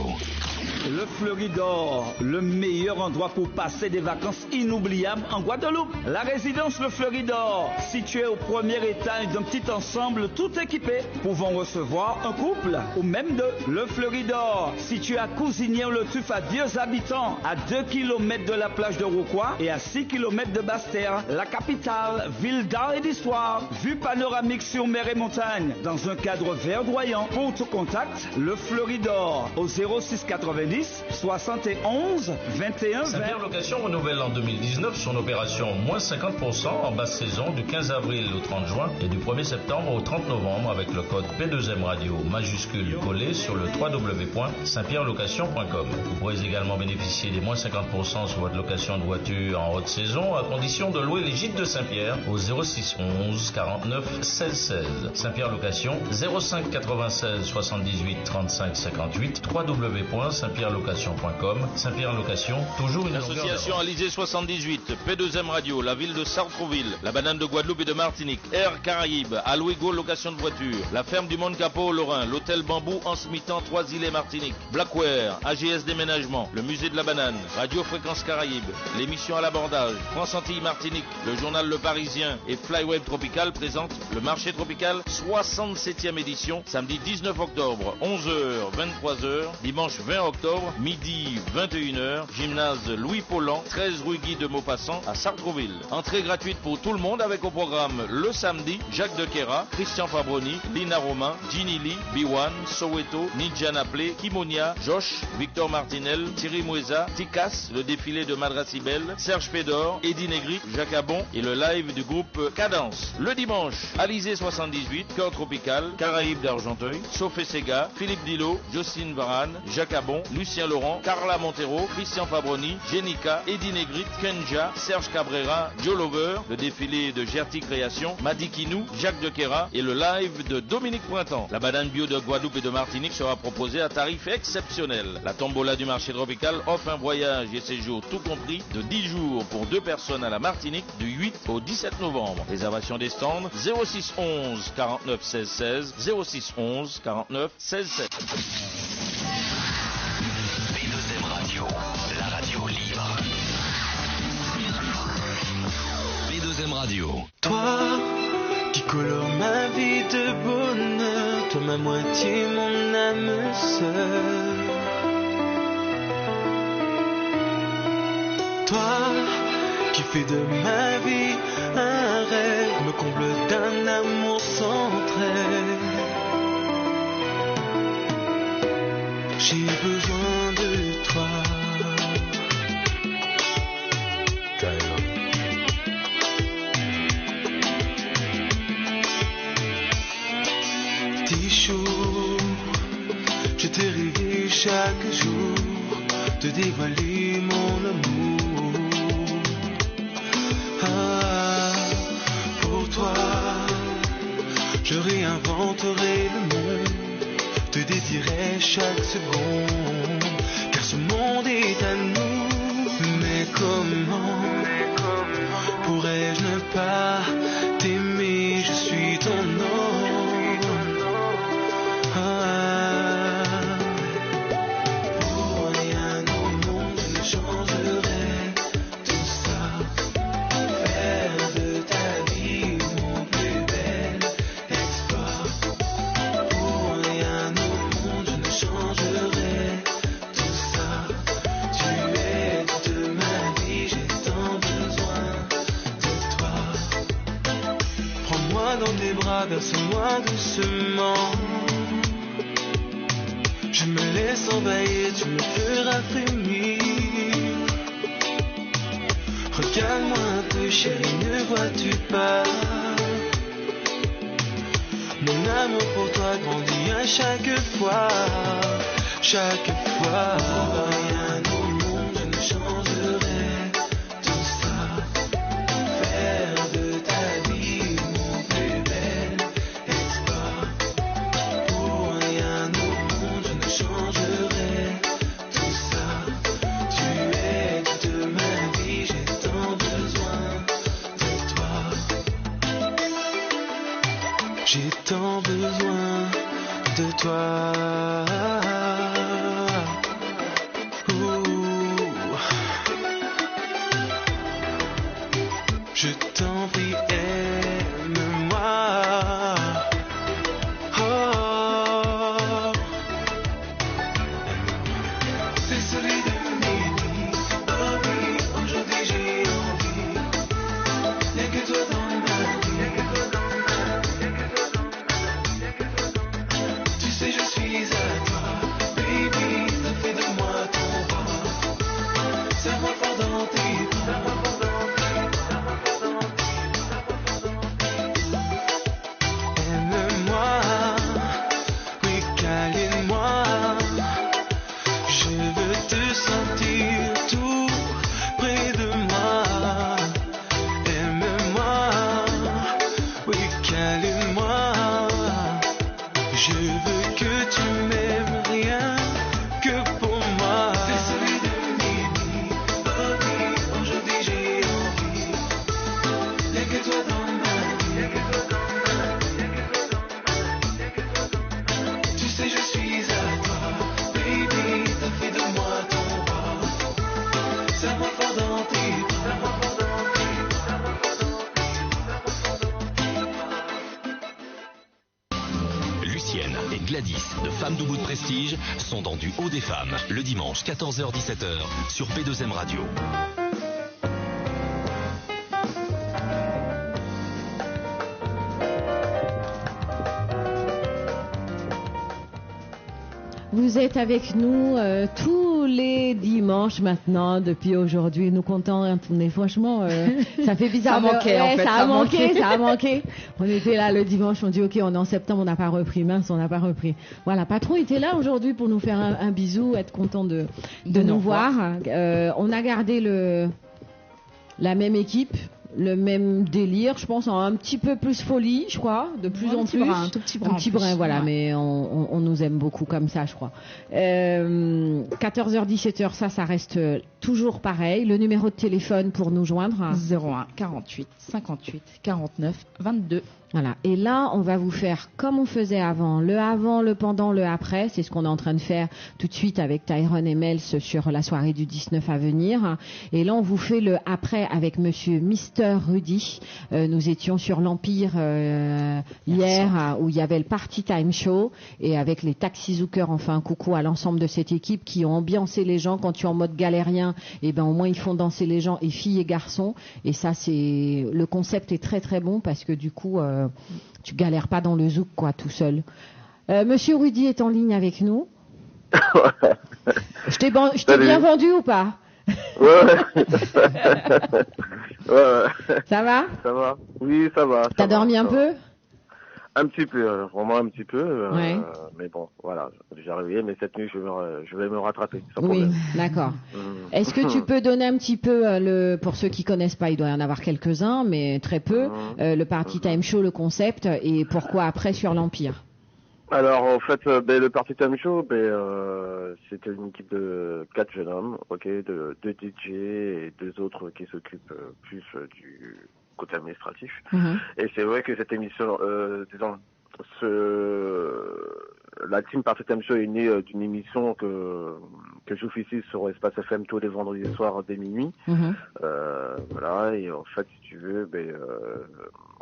Le Fleuridor, le meilleur endroit pour passer des vacances inoubliables en Guadeloupe. La résidence Le Fleuridor, située au premier étage d'un petit ensemble tout équipé, pouvant recevoir un couple ou même deux. Le Fleuridor, situé à Cousinière-le-Tuf à Vieux Habitants, à 2 km de la plage de Rouquois et à 6 km de Basse-Terre, la capitale, ville d'art et d'histoire, vue panoramique sur mer et montagne, dans un cadre verdoyant. Pour tout contact, Le Fleuridor au 06 90 71 21 20. Saint-Pierre Location renouvelle en 2019 son opération moins 50% en basse saison du 15 avril au 30 juin et du 1er septembre au 30 novembre avec le code P2M Radio majuscule collé sur le www.saintpierrelocation.com. Vous pourrez également bénéficier des moins 50% sur votre location de voiture en haute saison à condition de louer les gîtes de Saint-Pierre au 06 11 49 16 16. Saint-Pierre Location 05 96 78 35 58 www.saintpierrelocation.com. Saint-Pierre Location, toujours une association Alizé 78, P2M Radio, la ville de Sartrouville, la banane de Guadeloupe et de Martinique, Air Caraïbes, Alouigo location de voiture, la ferme du Monde Capot au Lorrain, l'hôtel Bambou en Smitan, Trois-Îles Martinique, Blackware, AGS Déménagement, le musée de la banane, Radio Fréquence Caraïbes, l'émission à l'abordage, France Antilles Martinique, le journal Le Parisien et Flyweb Tropical présentent le marché tropical 67e édition, samedi 19 octobre, 11h, 23h, dimanche 20 octobre, midi 21h, gymnase Louis Paulan, 13 rue Guy de Maupassant à Sartrouville. Entrée gratuite pour tout le monde avec au programme le samedi, Jacques Dequera, Christian Fabroni, Lina Romain, Ginny Lee, B1, Soweto, Ninja Naplé, Kimonia, Josh, Victor Martinel, Thierry Moueza, Tikas, le défilé de Madrasibel, Serge Pédor, Eddie Negri, Jacques Abon et le live du groupe Cadence. Le dimanche, Alizé 78, Cœur Tropical, Caraïbes d'Argenteuil, Sophie Sega, Philippe Dillot, Jocelyne Varane, Jacques Abon, Lucien Laurent, Carla Montero, Christian Fabroni, Jenica, Eddie Negrit, Kenja, Serge Cabrera, Joe Lover, le défilé de Gerti Création, Madi Kinou, Jacques Dequera et le live de Dominique Printemps. La banane bio de Guadeloupe et de Martinique sera proposée à tarif exceptionnel. La tombola du marché tropical offre un voyage et séjour tout compris de 10 jours pour 2 personnes à la Martinique du 8 au 17 novembre. Réservation des stands 06 11 49 16 16, 06 11 49 16 16. P2M Radio, la radio libre. P2M Radio. Toi qui colore ma vie de bonheur, toi ma moitié, mon âme sœur. Toi qui fais de ma vie un rêve, me comble d'un amour sans trêve. J'ai besoin de toi. Tichou, je te rêve chaque jour de dévoiler mon amour. Ah, pour toi, je réinventerai le monde, te dédierai chaque seconde, car ce monde est à nous. Mais comment pourrais-je ne pas t'aimer? Je suis ton homme. Pour rien au monde je ne changerai tout ça. Faire de ta vie mon plus bel exploit. Pour rien au monde je ne changerai tout ça. Tu es toute ma vie, j'ai tant besoin de toi. Prends-moi dans tes bras, berce-moi doucement. Je me laisse envahir, tu me feras frémir. Regarde-moi un peu, chérie, ne vois-tu pas? Mon amour pour toi grandit à chaque fois. Chaque fois. Rien au monde, je ne changerai tout ça. Faire de ta vie mon plus bel exploit. Pour rien au monde, je ne changerai tout ça. Tu es toute ma vie, j'ai tant besoin de toi. J'ai tant besoin de toi. Je t'en prie, aime-moi. Oh. Désolé de mes nuits. Oh oui, aujourd'hui j'ai envie. Y'a que toi dans ma vie. Tu sais, je suis à toi. Baby, ça fait de moi ton roi. Serre-moi fort dans tes bras. Aime-moi, oui, câline-moi. Je veux te sentir tout près de moi. Aime-moi, oui, câline-moi. Je veux que tu m'aimes rien que pour moi. Désolé de mes nuits, oh oui, aujourd'hui j'ai envie. Y'a que toi dans ma vie. Tu sais, je suis à toi, baby, ça fait de moi ton roi. Serre-moi fort dans tes bras. Lucienne et Gladys de Femmes Debout de Prestige sont dans du haut des femmes le dimanche 14h-17h sur P2M Radio. Vous êtes avec nous tous les dimanches maintenant, depuis aujourd'hui. Nous comptons, on est franchement, ça fait bizarre. Ça manquait, en fait, ça a manqué. On était là le dimanche, on dit ok, on est en septembre, on n'a pas repris, mince, on n'a pas repris. Voilà, patron était là aujourd'hui pour nous faire un bisou, être content de nous voir. On a gardé la même équipe. Le même délire, je pense, en un petit peu plus folie, je crois, de plus en plus. Un tout petit brin. Un petit brin, voilà, ouais. mais on nous aime beaucoup comme ça, je crois. 14h, 17h, ça reste toujours pareil. Le numéro de téléphone pour nous joindre. 01 48 58 49 22. Voilà. Et là, on va vous faire comme on faisait avant, le pendant, le après. C'est ce qu'on est en train de faire tout de suite avec Tyrone et Mels sur la soirée du 19 à venir. Et là, on vous fait le après avec monsieur Mister Rudy. Nous étions sur l'Empire hier où il y avait le Party Time Show et avec les Taxi Zookers. Enfin, coucou à l'ensemble de cette équipe qui ont ambiancé les gens quand tu es en mode galérien. Et ben au moins ils font danser les gens et filles et garçons. Et ça, c'est le concept est très très bon parce que du coup tu galères pas dans le zouk quoi tout seul. Monsieur Rudy est en ligne avec nous. Je t'ai bien vendu ou pas? Ouais. Ça va? Ça va. Oui, ça va. T'as dormi un peu? Un petit peu, vraiment un petit peu. Ouais. Mais bon, voilà, j'ai réveillé, mais cette nuit, je vais me rattraper. Sans Oui, problème. d'accord. Est-ce que tu peux donner un petit peu, pour ceux qui connaissent pas, il doit y en avoir quelques-uns, mais très peu, le Party Time Show, le concept, et pourquoi après sur l'Empire? Alors, en fait, le Party Time Show, c'était une équipe de 4 jeunes hommes, ok, de 2 DJ et 2 autres qui s'occupent plus du côté administratif. Et c'est vrai que cette émission, la team Party Time Show est née d'une émission que j'officie sur Espace FM tous les vendredis soirs dès minuit. Voilà, et en fait, si tu veux,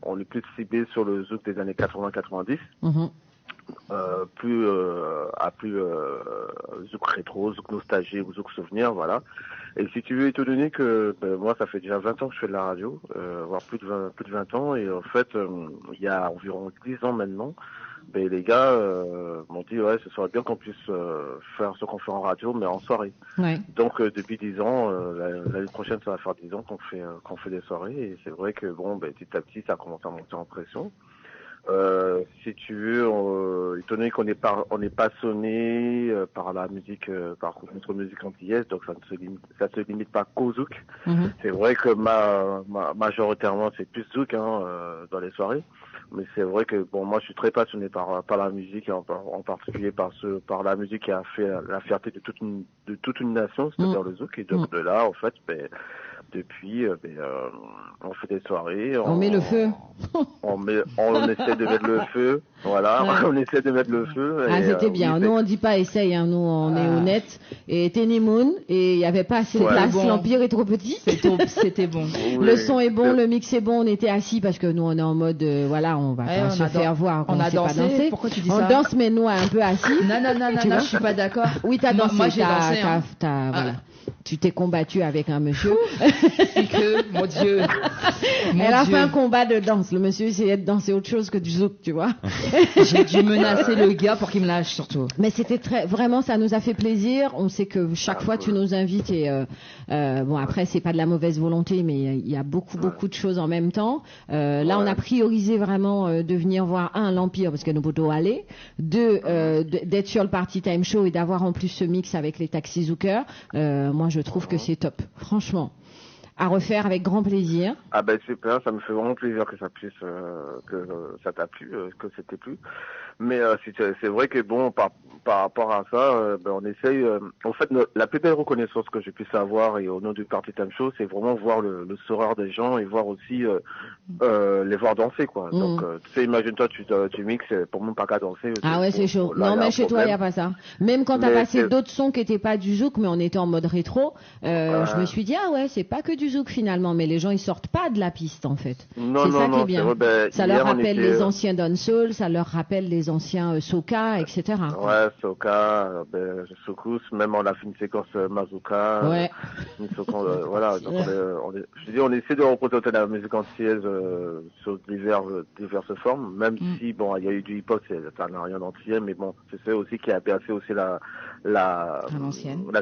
on est plus ciblé sur le zouk des années 80-90. Plus zouk rétro, zouk nostalgie ou zouk souvenir, voilà. Et si tu veux, étant donné que moi ça fait déjà 20 ans que je fais de la radio, voire plus de 20 ans, et en fait il y a environ 10 ans maintenant, les gars m'ont dit ouais, ce serait bien qu'on puisse faire ce qu'on fait en radio mais en soirée. Ouais. Donc depuis 10 ans, l'année prochaine ça va faire 10 ans qu'on fait des soirées, et c'est vrai que petit à petit ça commence à monter en pression. Si tu veux, étant donné qu'on est passionné par la musique, par notre musique antillaise, donc ça se limite pas qu'au zouk. C'est vrai que majoritairement c'est plus zouk dans les soirées, mais c'est vrai que moi je suis très passionné par la musique, et en particulier par la musique qui a fait la fierté de toute une nation, c'est-à-dire le zouk. Et donc de là, en fait, depuis, on fait des soirées. On met le feu. On essaie de mettre le feu. Voilà, on essaie de mettre le feu. Ah, c'était bien. oui, Nous, on dit pas essaye, hein. Nous, on est honnête. Et Tenimoun, et il n'y avait pas assez de place. Bon. L'Empire est trop petit. C'était bon. Oui. Le son est bon, le mix est bon. On était assis parce que nous, on est en mode, voilà, on va pas se faire voir. On a sait pas dansé. danser. Pourquoi tu dis on ça? danse, mais nous, un peu assis. Non, je suis pas d'accord. Oui, t'as dansé. Moi, j'ai dansé. Hein. Voilà. Tu t'es combattu avec un monsieur. C'est que, mon Dieu. Elle a fait un combat de danse. Le monsieur essayait de danser autre chose que du zouk, tu vois. J'ai dû menacer le gars pour qu'il me lâche, surtout. Mais c'était vraiment, ça nous a fait plaisir. On sait que chaque fois tu nous invites et bon, après c'est pas de la mauvaise volonté, mais il y a beaucoup de choses en même temps. Là, on a priorisé vraiment de venir voir l'Empire parce que nous pouvons aller. Deux, d'être sur le Party Time Show et d'avoir en plus ce mix avec les Taxi Zookers. Moi, je trouve que c'est top, franchement. À refaire avec grand plaisir. Ah ben super, ça me fait vraiment plaisir que ça puisse, que ça t'a plu, que c'était plu. Mais c'est vrai que bon, par rapport à ça, on essaye. En fait, la plus belle reconnaissance que je puisse avoir et au nom du Party Time Show, c'est vraiment voir le sourire des gens et voir aussi les voir danser, quoi. Donc, tu sais, imagine-toi, tu mixes, pour moi pas qu'à danser. Ah ouais, c'est chaud. Là, non, mais chez toi, il y a pas ça. Même quand t'as passé d'autres sons qui étaient pas du zouk, mais on était en mode rétro, je me suis dit ah ouais, c'est pas que du zouk finalement, mais les gens ils sortent pas de la piste en fait. C'est ça qui est bien. Vrai, ça leur rappelle les anciens dancehall, ça leur rappelle les anciens soca, etc. Ouais, soca, soukous, même on a fait une séquence mazouka. Ouais. Une séquence, voilà. Donc on essaie de représenter la musique antillaise sur diverses formes, même si bon, il y a eu du hip-hop, ça n'a rien d'antillais, mais bon, c'est ça aussi qui a bercé aussi la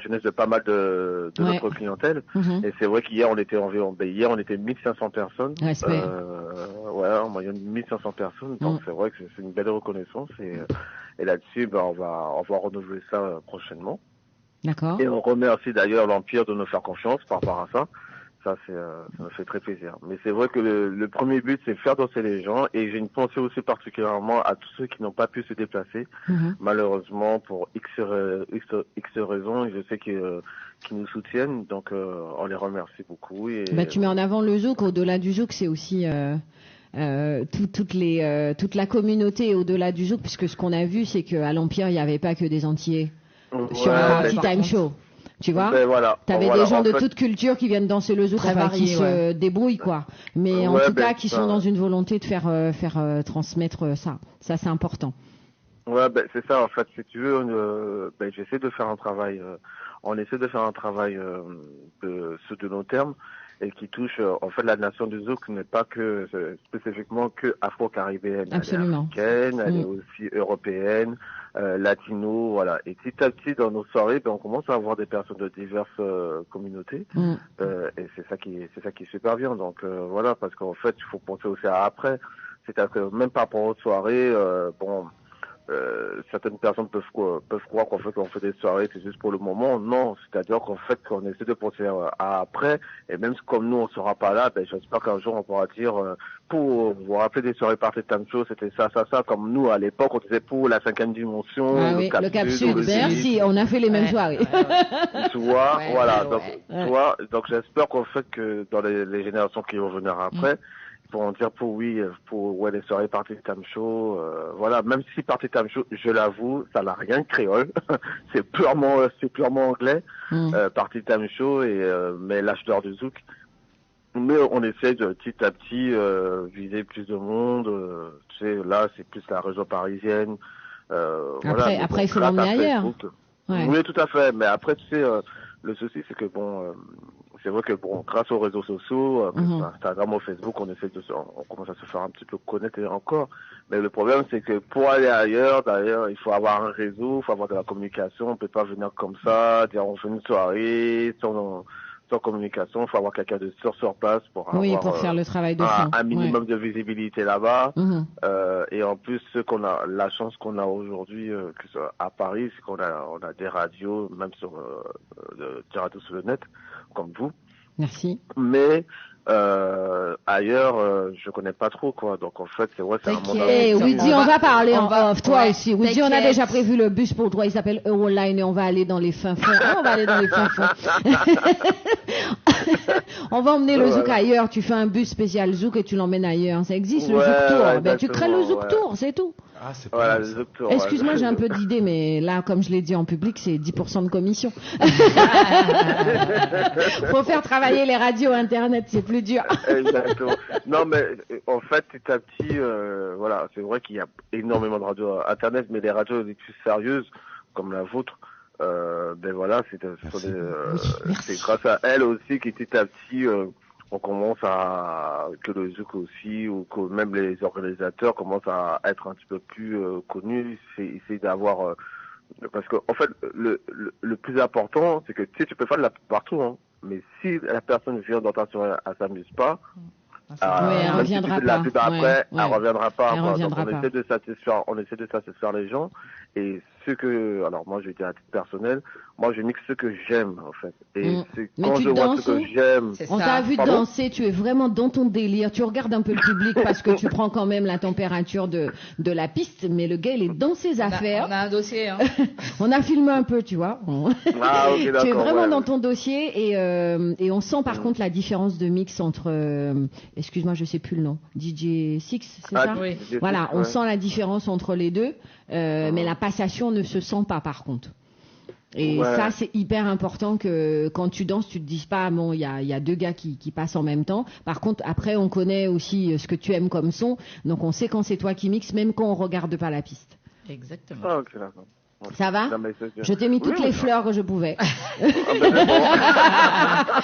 jeunesse de pas mal de notre clientèle. Et c'est vrai qu'hier on était environ, hier on était 1500 personnes. Respect. En moyenne 1500 personnes. Donc c'est vrai que c'est une belle reconnaissance et là-dessus, on va renouveler ça prochainement. D'accord. Et on remercie d'ailleurs l'Empire de nous faire confiance par rapport à ça. Ça me fait très plaisir. Mais c'est vrai que le premier but, c'est faire danser les gens. Et j'ai une pensée aussi particulièrement à tous ceux qui n'ont pas pu se déplacer. Malheureusement, pour X raisons, je sais qu'ils nous soutiennent. Donc, on les remercie beaucoup. Et tu mets en avant le zouk. Au-delà du zouk, c'est aussi toute la communauté au-delà du zouk. Puisque ce qu'on a vu, c'est qu'à l'Empire, il n'y avait pas que des Antillais sur un Party Time Show. Tu vois, t'avais des gens de toute culture qui viennent danser le zouk, qui se débrouillent, quoi. Mais en tout cas, qui sont dans une volonté de faire transmettre ça. Ça, c'est important. Ouais, c'est ça, en fait. Si tu veux, j'essaie de faire un travail, on essaie de faire un travail de long terme et qui touche, en fait, la nation du zouk n'est pas que spécifiquement que afro-caribéenne. Absolument. Elle est africaine, elle est aussi européenne, latino, voilà. Et petit à petit, dans nos soirées, on commence à avoir des personnes de diverses communautés, et c'est ça qui est super bien. Donc voilà, parce qu'en fait, il faut penser aussi à après. C'est-à-dire que même par rapport aux soirées, certaines personnes peuvent croire qu'en fait qu'on fait des soirées c'est juste pour le moment. Non, c'est-à-dire qu'en fait qu'on essaie de penser à après, et même comme nous on sera pas là, j'espère qu'un jour on pourra dire pour vous rappeler des soirées Party Time Show, c'était ça, comme nous à l'époque on disait pour la 5e dimension, le Cap Sud. Merci, on a fait les mêmes soirées. Tu vois, voilà. Donc j'espère qu'en fait que dans les générations qui vont venir après, pour dire pour les soirées Party Time Show, voilà, même si Party Time Show, je l'avoue, ça n'a rien de créole, c'est purement anglais, Party Time Show mais l'âge d'or du zouk. Mais on essaie de petit à petit viser plus de monde, tu sais, là c'est plus la région parisienne. Après il faut l'emmener ailleurs. Oui, tout à fait, mais après tu sais, le souci c'est que c'est vrai que grâce aux réseaux sociaux, Instagram ou Facebook, on commence à se faire un petit peu connaître encore. Mais le problème, c'est que pour aller ailleurs, d'ailleurs, il faut avoir un réseau, il faut avoir de la communication. On peut pas venir comme ça, dire on fait une soirée sans communication. Il faut avoir quelqu'un de sur place pour avoir faire le travail de fond. Un minimum de visibilité là-bas. Et en plus, la chance qu'on a aujourd'hui, que ce soit à Paris, c'est qu'on a des radios, même des radios sur le net, comme vous. Merci. Mais ailleurs, je connais pas trop, quoi. Donc en fait, c'est vrai, c'est un monde. Woody, on va parler en off, toi aussi. Woody, on a déjà prévu le bus pour toi. Il s'appelle Euroline et on va aller dans les fins fonds. On va aller dans les fins fonds. On va emmener le Voilà. zouk ailleurs. Tu fais un bus spécial zouk et tu l'emmènes ailleurs. Ça existe, le Ouais, zouk tour. ouais, Ben, tu crées le zouk exactement, tour, c'est tout. Ah, c'est Voilà, pas le mal, ça. zouk tour. Excuse-moi, ouais. j'ai un peu d'idées, mais là, comme je l'ai dit en public, c'est 10% de commission. Faut faire travailler les radios internet, c'est plus dur. Exactement. Non, mais en fait, petit à petit, voilà, c'est vrai qu'il y a énormément de radios internet, mais les radios les plus sérieuses, comme la vôtre, ben voilà, c'est grâce à elle aussi que petit à petit, on commence que le zouk aussi, ou que même les organisateurs commencent à être un petit peu plus connus, essayer d'avoir, parce que en fait, le plus important, c'est que tu peux faire de la pub partout, hein, mais si la personne vient dans ta soirée, elle s'amuse pas. Oui, elle même si tu reviendra fais de la pas. pub après, Ouais, elle reviendra pas. Elle quoi. reviendra Donc, pas. on essaie de satisfaire les gens. Et alors moi je vais dire à titre personnel, moi je mixe ce que j'aime en fait. Et c'est Mais quand tu je vois danses, ce que j'aime. On t'a vu Pardon danser, tu es vraiment dans ton délire. Tu regardes un peu le public parce que tu prends quand même la température de la piste, mais le gars il est dans ses affaires. On a un dossier, hein. On a filmé un peu, tu vois. Ah, ok, d'accord, Tu es vraiment ouais, dans ouais. ton dossier et on sent par contre la différence de mix entre, excuse-moi, je sais plus le nom, DJ Six, c'est ça oui. DJ Voilà, Six, on ouais. sent la différence entre les deux, mais la passation ne se sent pas par contre. Et Ouais. ça, c'est hyper important que quand tu danses, tu te dises pas, bon, il y a deux gars qui passent en même temps. Par contre, après, on connaît aussi ce que tu aimes comme son, donc on sait quand c'est toi qui mixes, même quand on regarde pas la piste. Exactement. Ah, ok, d'accord. Ouais. Ça va Non, mais c'est- Je t'ai mis toutes Oui, les oui. fleurs que je pouvais.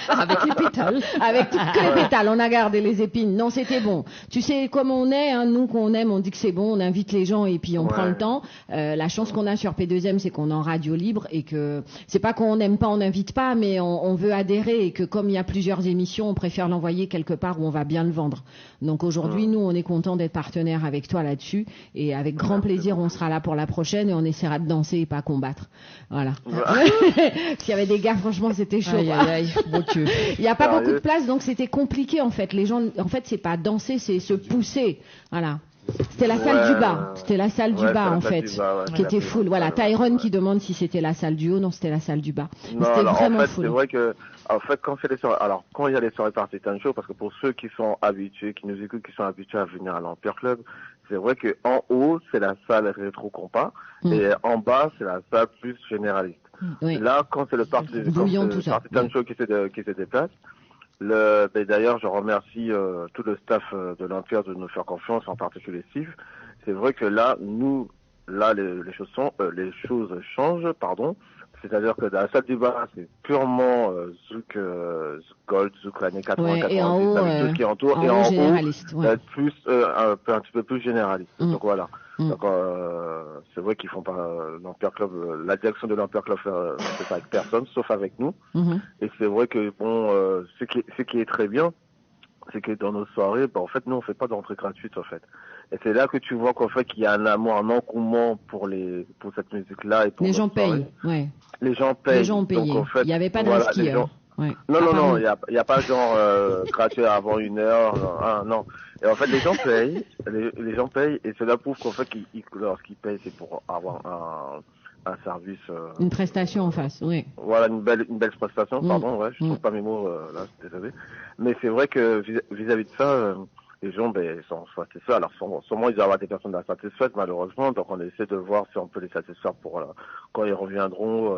Avec les pétales. Avec toutes les pétales, on a gardé les épines. Non, c'était bon. Tu sais, comme on est, hein, nous qu'on aime, on dit que c'est bon, on invite les gens et puis on Ouais. prend le temps. La chance qu'on a sur P2M, c'est qu'on est en radio libre et que c'est pas qu'on n'aime pas, on n'invite pas, mais on veut adhérer et que comme il y a plusieurs émissions, on préfère l'envoyer quelque part où on va bien le vendre. Donc aujourd'hui, nous, on est content d'être partenaire avec toi là-dessus et avec grand plaisir, on sera là pour la prochaine et on essaiera de danser et pas combattre. Voilà. S'il y avait des gars, franchement, c'était chaud. Aïe, aïe, aïe. Bon Dieu. Il n'y a pas Sérieux beaucoup de place, donc c'était compliqué en fait. Les gens, en fait, c'est pas danser, c'est se pousser. Voilà. C'était la salle Ouais, du bas. C'était la salle du ouais, bas c'est la en salle fait, du bas, ouais, qui c'est était la full. plus Voilà. grande salle, Tyron ouais. qui demande si c'était la salle du haut. Non, c'était la salle du bas. Mais Non, c'était alors en vraiment fait, full. c'est vrai que, en fait, quand c'est les soirées, alors, quand il y a les soirées party time show, parce que pour ceux qui sont habitués, qui nous écoutent, qui sont habitués à venir à l'Empire Club, c'est vrai que en haut, c'est la salle rétro compas, et en bas, c'est la salle plus généraliste. Oui. Là, quand c'est le party, Bouillon, quand tout c'est le ça. party time show qui se déplace, ben, d'ailleurs, je remercie tout le staff de l'Empire de nous faire confiance, en particulier Steve. C'est vrai que là, les choses changent, pardon. C'est-à-dire que dans la salle du bas, c'est purement Zouk Gold, Zouk années 80, Ouais, et en 90, haut, avec tout ce qui entoure. en Et haut, en haut, généraliste, ouais. ça va être plus, un petit peu plus généraliste. Donc voilà. Donc c'est vrai qu'ils font pas l'Empire Club, la direction de l'Empire Club ne fait pas avec personne, sauf avec nous. Et c'est vrai que bon, ce qui est très bien, c'est que dans nos soirées, en fait, nous on fait pas d'entrée gratuite en fait. Et c'est là que tu vois qu'en fait qu'il y a un amour, un engouement pour cette musique-là et pour Les nos gens soirées. payent. Ouais. Les gens payent. Les gens ont payé. Donc, en fait, Il n'y avait pas de voilà, risque. les gens- Ouais. Non, il y a pas genre gratuit avant 1 heure, non. Et en fait, les gens payent, les gens payent, et cela prouve qu'en fait, lorsqu'ils payent, c'est pour avoir un service. Une prestation en face, oui. Voilà, une belle prestation. Pardon, ouais, je trouve pas mes mots là, je suis désolé. Mais c'est vrai que vis-à-vis de ça, les gens sont satisfaits. Alors sûrement ils doivent avoir des personnes insatisfaites malheureusement, donc on essaie de voir si on peut les satisfaire pour quand ils reviendront.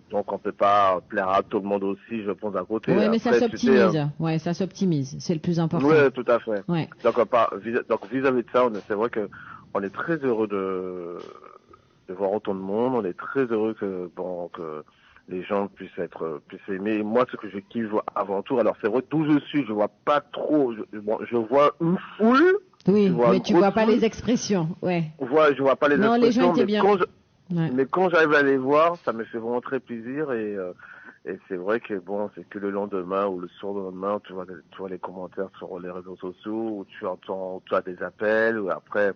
Donc on peut pas plaire à tout le monde aussi, je pense, à côté. Oui, mais ça Après, s'optimise. Ouais, ça s'optimise. C'est le plus important. Oui, tout à fait. Ouais. Donc vis-à-vis de ça, c'est vrai que on est très heureux de voir autant de monde. On est très heureux que les gens puissent aimer. Moi, ce que je kiffe avant tout, alors c'est vrai, d'où je suis, je vois pas trop, je vois une foule. Oui, mais tu vois pas foule. les expressions, ouais. Je vois pas les non, expressions. les gens étaient mais bien. Mais quand j'arrive à les voir, ça me fait vraiment très plaisir et c'est vrai que bon, c'est que le lendemain ou le surlendemain, tu vois les commentaires sur les réseaux sociaux où tu as des appels ou après.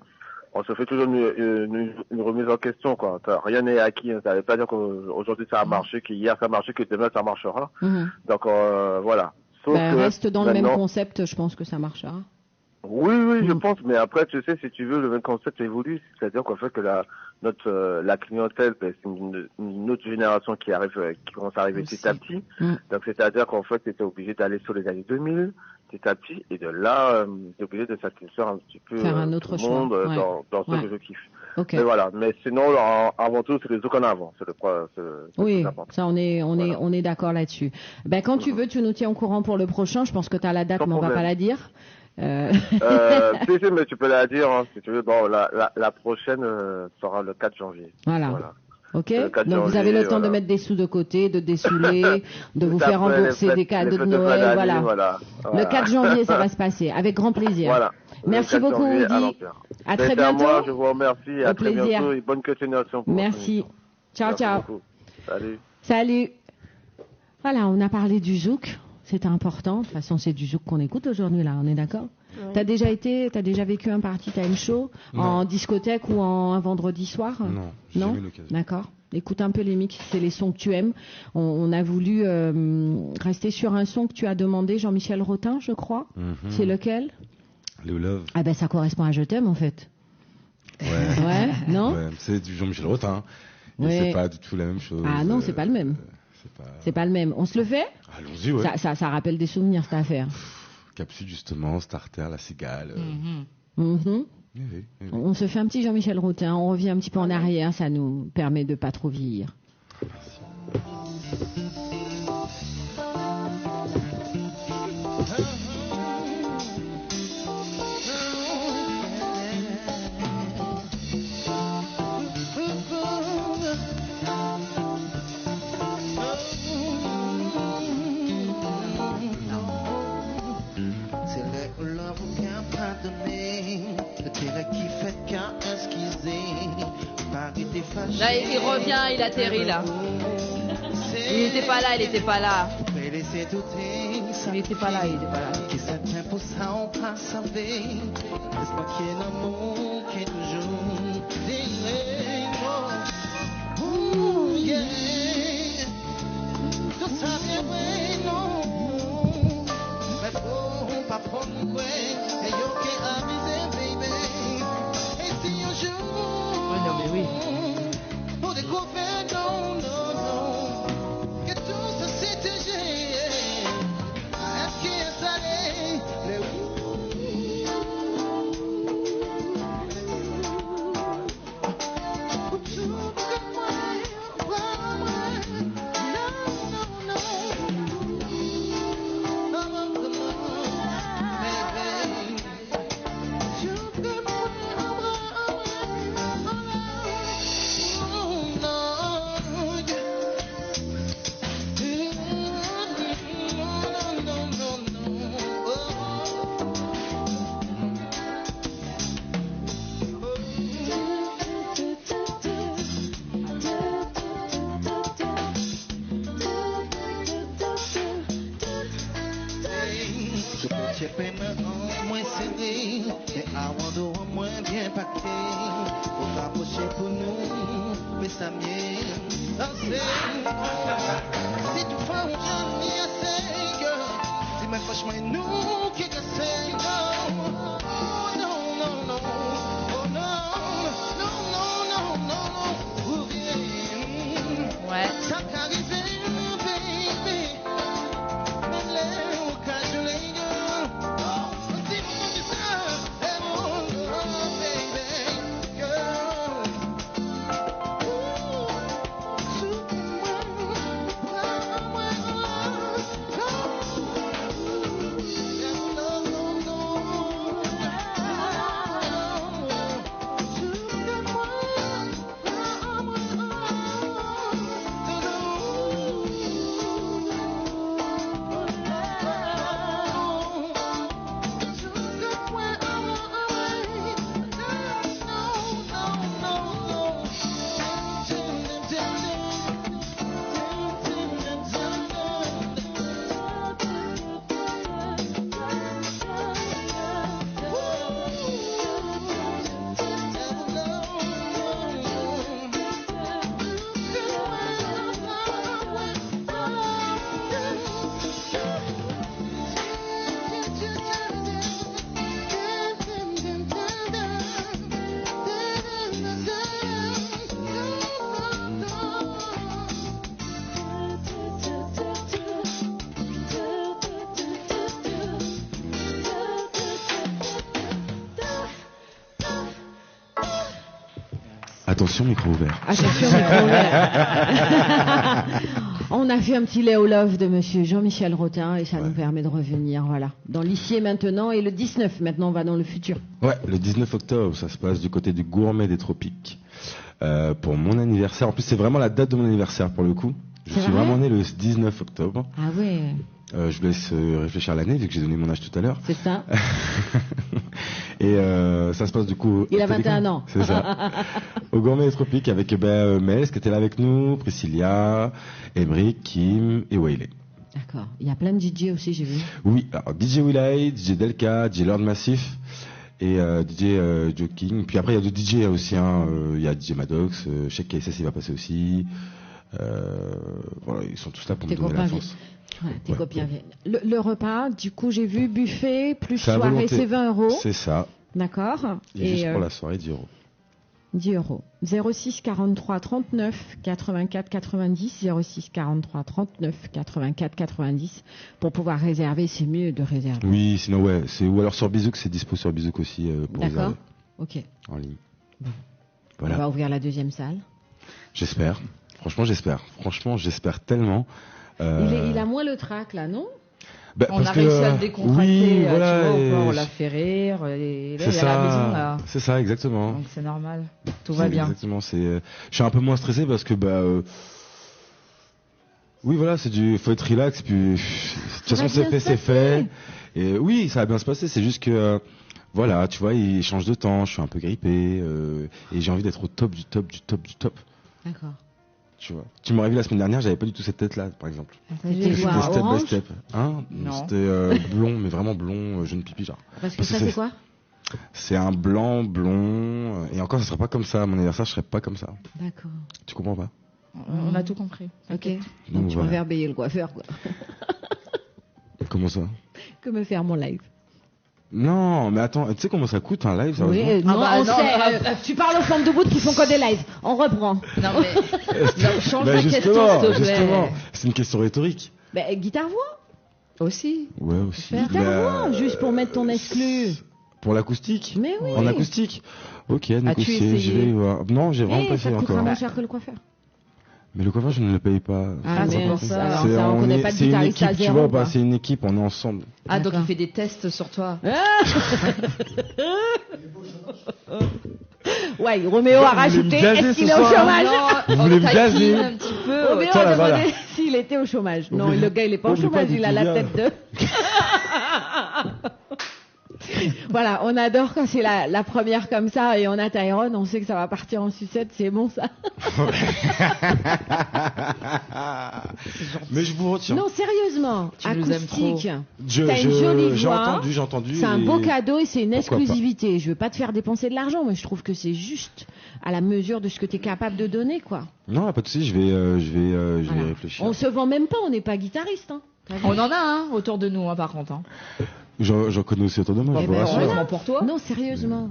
On se fait toujours une remise en question, quoi. Rien n'est acquis. Ça veut pas dire qu'aujourd'hui ça a marché, qu'hier ça a marché, que demain ça marchera. Donc voilà. Sauf que reste dans le même maintenant, concept, je pense que ça marchera. Oui, je pense, mais après, tu sais, si tu veux, le même concept évolue, c'est-à-dire qu'en fait que la clientèle, ben, c'est une autre génération qui commence à arriver petit à petit. Donc, c'est-à-dire qu'en fait, tu étais obligé d'aller sur les années 2000, petit à petit, et de là, tu es obligé de satisfaire un petit peu Faire un autre tout le monde choix. dans ce Ouais. que je kiffe. Ok. Mais voilà, mais sinon, avant tout, c'est les autres qu'on a avant. Oui, ça on est d'accord là-dessus. Ben quand tu veux, tu nous tiens au courant pour le prochain. Je pense que tu as la date, mais on va pas la dire. Si, mais tu peux la dire, hein, si tu veux. Bon, la prochaine sera le 4 janvier. Voilà. Ok. Le 4 Donc vous janvier, avez le temps voilà. de mettre des sous de côté, de dessouler, de vous Tout à faire fait, rembourser les des fêtes- cadeaux les de fêtes de fin Noël. d'année, Voilà. voilà. Le 4 janvier, ça va se passer avec grand plaisir. Voilà. Merci Le 4 beaucoup, janvier à Audi. l'Empire. À Ben, très c'est à bientôt. moi, je vous remercie. À Au très plaisir. bientôt et bonne continuation. Pour Merci. Ciao, Merci ciao. beaucoup. Salut. Salut. Voilà, on a parlé du zouk. C'était important. De toute façon, c'est du zouk qu'on écoute aujourd'hui, là. On est d'accord? Oui. T'as déjà vécu un party time show en discothèque ou un vendredi soir? Non, j'ai jamais eu l'occasion. D'accord. Écoute un peu les mix, c'est les sons que tu aimes. On a voulu rester sur un son que tu as demandé, Jean-Michel Rotin, je crois. C'est lequel? Le Love. Ah ben ça correspond à Je t'aime en fait. Ouais. Ouais, non? Ouais, c'est du Jean-Michel Rotin. Et Ouais. c'est pas du tout la même chose. Ah non, c'est pas le même. C'est pas le même. On se le fait? Allons-y, ouais. Ça rappelle des souvenirs, cette affaire. Capsule justement, Starter, La Cigale. Mhm. Oui, oui, oui. On se fait un petit Jean-Michel Rotin, on revient un petit peu en arrière, ça nous permet de pas trop vieillir. C'est le love qui a pardonné, c'est le qui fait qu'à esquiser, pas été fâché. Là, il revient, il atterrit là. Il était pas là, il était pas là. Il était pas là, il était pas là. Qui s'attend pour ça, on passe à veille. Laisse-moi qu'il y ait l'amour qui est toujours délai. Oh, yeah. Tout ça vient, ouais, non. Mais faut pas prendre quoi. Et yo, qui a misé, baby. Et si un jour. Oui, non, mais oui. Pour découvrir, non, non, non. Que tout ça c'est déjà. Est-ce qu'il est salé? Les J'ai fait en moins serré, et avant de en moins bien paqué. Faut rapprocher pour nous, mais ça m'est danser. Si tu fais un jeune, il y a cinq. Dis-moi franchement, nous qui cassons. Oh non, non, non. Oh non, non, non, non, non, non. Ouvrier. Ouais. Ça t'arrive, baby. Mais les occasions, les gars. Attention, micro ouvert. Attention, micro ouvert. On a fait un petit Léo Love de monsieur Jean-Michel Rotin et ça nous permet de revenir, voilà, dans l'ici et maintenant et le 19. Maintenant, on va dans le futur. Ouais, le 19 octobre, ça se passe du côté du Gourmet des Tropiques. Pour mon anniversaire. En plus, c'est vraiment la date de mon anniversaire pour le coup. Je suis vraiment né le 19 octobre. Ah ouais. Je vous laisse réfléchir à l'année, vu que j'ai donné mon âge tout à l'heure. C'est ça. Et ça se passe du coup... Il a 21 ans. C'est ça. Au Gourmet des Tropiques avec Mel, qui était là avec nous, Priscilla, Emric, Kim et Wayley. D'accord. Il y a plein de DJ aussi, j'ai vu. Oui, alors DJ Willay, DJ Delka, DJ Lord Massif et DJ Joking. Puis après, il y a d'autres DJ aussi. Il y a DJ Maddox, je sais que KSS il va passer aussi. Voilà, ils sont tous là pour me donner la force. Ouais, tes copains viennent. Le repas, du coup, j'ai vu buffet plus C'est à soirée, volonté. c'est 20 euros. C'est ça. D'accord. Et juste pour la soirée, 10 euros. 10 euros. 06 43 39 84 90. 06 43 39 84 90. Pour pouvoir réserver, c'est mieux de réserver. Oui, sinon, ouais. Ou alors sur Bizouk, c'est dispo sur Bizouk aussi pour D'accord. réserver. Ok. En ligne. Bon. Voilà. On va ouvrir la deuxième salle. J'espère. Franchement, j'espère tellement. Il a moins le trac, là, non? On a réussi à le décontracter, oui, voilà, tu vois, on l'a fait rire, et là, il est ça, à la maison, là. C'est ça, exactement. Donc c'est normal, tout va bien. Exactement, je suis un peu moins stressé parce que, oui, voilà, faut être relax, puis, de toute façon, c'est fait. Et oui, ça va bien se passer, c'est juste que, voilà, tu vois, il change de temps, je suis un peu grippé, et j'ai envie d'être au top du top du top du top. D'accord. Tu vois. Tu m'aurais vu la semaine dernière, j'avais pas du tout cette tête-là, par exemple. C'était Step orange by step. Hein? Non. C'était blond, mais vraiment blond, jaune pipi, genre. Parce que ça, c'est quoi? C'est un blanc, blond, et encore, ça serait pas comme ça. À mon anniversaire, je serais pas comme ça. D'accord. Tu comprends pas? On a tout compris. Ok. Donc, Tu voilà. vas verbeiller le coiffeur, quoi. Comment ça? Que me faire mon live? Non, mais attends, tu sais comment ça coûte un live, Oui, sérieusement? non, on sait. Tu parles aux femmes de bout qui font que des lives. On reprend. Non, mais change Bah, la question, justement, s'il te plaît. justement, c'est une question rhétorique. Guitare-voix. Aussi. Ouais, aussi. Guitare-voix, juste pour mettre ton exclu. Pour l'acoustique? Mais oui. En acoustique? Ok, As-tu négocier, essayé? je vais voir. Non, j'ai vraiment pas Ça essayé te coûtera encore. moins cher que le coiffeur. Mais le coiffeur, je ne le paye pas. Ah, c'est mais pour ça. alors ça, on connaît pas de c'est une guitariste à équipe, tu zéro, vois, quoi. c'est une équipe, on est ensemble. Ah, donc il fait des tests sur toi. Ouais, Roméo a rajouté. Est-ce qu'il est au chômage? Vous voulez me gazer? Un petit peu. Roméo Tiens, a là, demandé voilà. s'il était au chômage. Non, Oublie- le gars, il est pas au oublie pas chômage, d'où il a tu la viens. tête de. Voilà, on adore quand c'est la première comme ça et on a Tyrone, on sait que ça va partir en sucette, c'est bon ça. Mais je vous retiens. Non, sérieusement, Tu nous aimes acoustique. Je- T'as une je- jolie j'ai voix. entendu. C'est un et- beau cadeau et c'est une Pourquoi pas. exclusivité. Je veux pas te faire dépenser de l'argent, mais je trouve que c'est juste à la mesure de ce que tu es capable de donner, quoi. Non, pas de souci, je vais Voilà. réfléchir. On se vend même pas, on n'est pas guitariste. Hein. On en a un autour de nous, hein, par contre. Hein. J'en connais aussi autour de moi, Eh je vous ben, rassure. Heureusement pour toi. Non, sérieusement.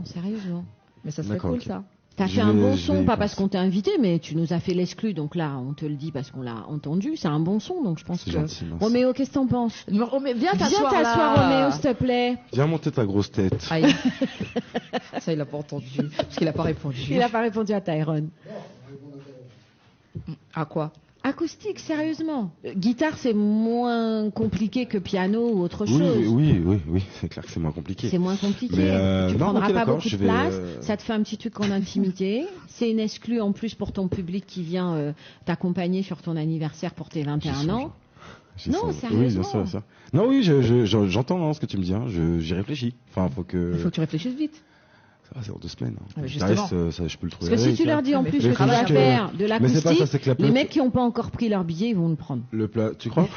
Mais ça serait D'accord, cool, ok. ça. T'as Je fait un vais- bon je son, vais y pas parce penser. qu'on t'a invité, mais tu nous as fait l'exclu, donc là, on te le dit parce qu'on l'a entendu. C'est un bon son, donc je pense C'est que. gentil, merci. Roméo, qu'est-ce que t'en penses? Viens Viens t'asseoir t'asseoir, là. Roméo, s'il te plaît. Viens monter ta grosse tête. Aïe. Ça, il a pas entendu. Parce qu'il a pas répondu. Il n'a pas répondu à Tyrone. À quoi? Acoustique, sérieusement. Guitare, c'est moins compliqué que piano ou autre Oui, chose. oui, c'est clair que c'est moins compliqué. C'est moins compliqué. Mais, Tu non, prendras ok, pas d'accord, beaucoup je de vais, place. Ça te fait un petit truc en intimité. C'est une exclue en plus pour ton public qui vient t'accompagner sur ton anniversaire pour tes 21 ans. J'ai Non, ça. Oui, sérieusement. bien sûr, ça. Non, oui, j'entends hein, ce que tu me dis. Hein. J'y réfléchis. Enfin, faut que. Il faut que tu réfléchisses vite. Ça va, c'est en 2 semaines. Hein. Ah, mais Guitariste, justement. ça, je peux le trouver. Parce que si avec, tu leur dis en Mais plus faut que tu vas juste que- faire de Mais c'est pas ça, l'acoustique, c'est que la les plate- mecs qui n'ont pas encore pris leur billet, ils vont le prendre. Le plat, tu crois?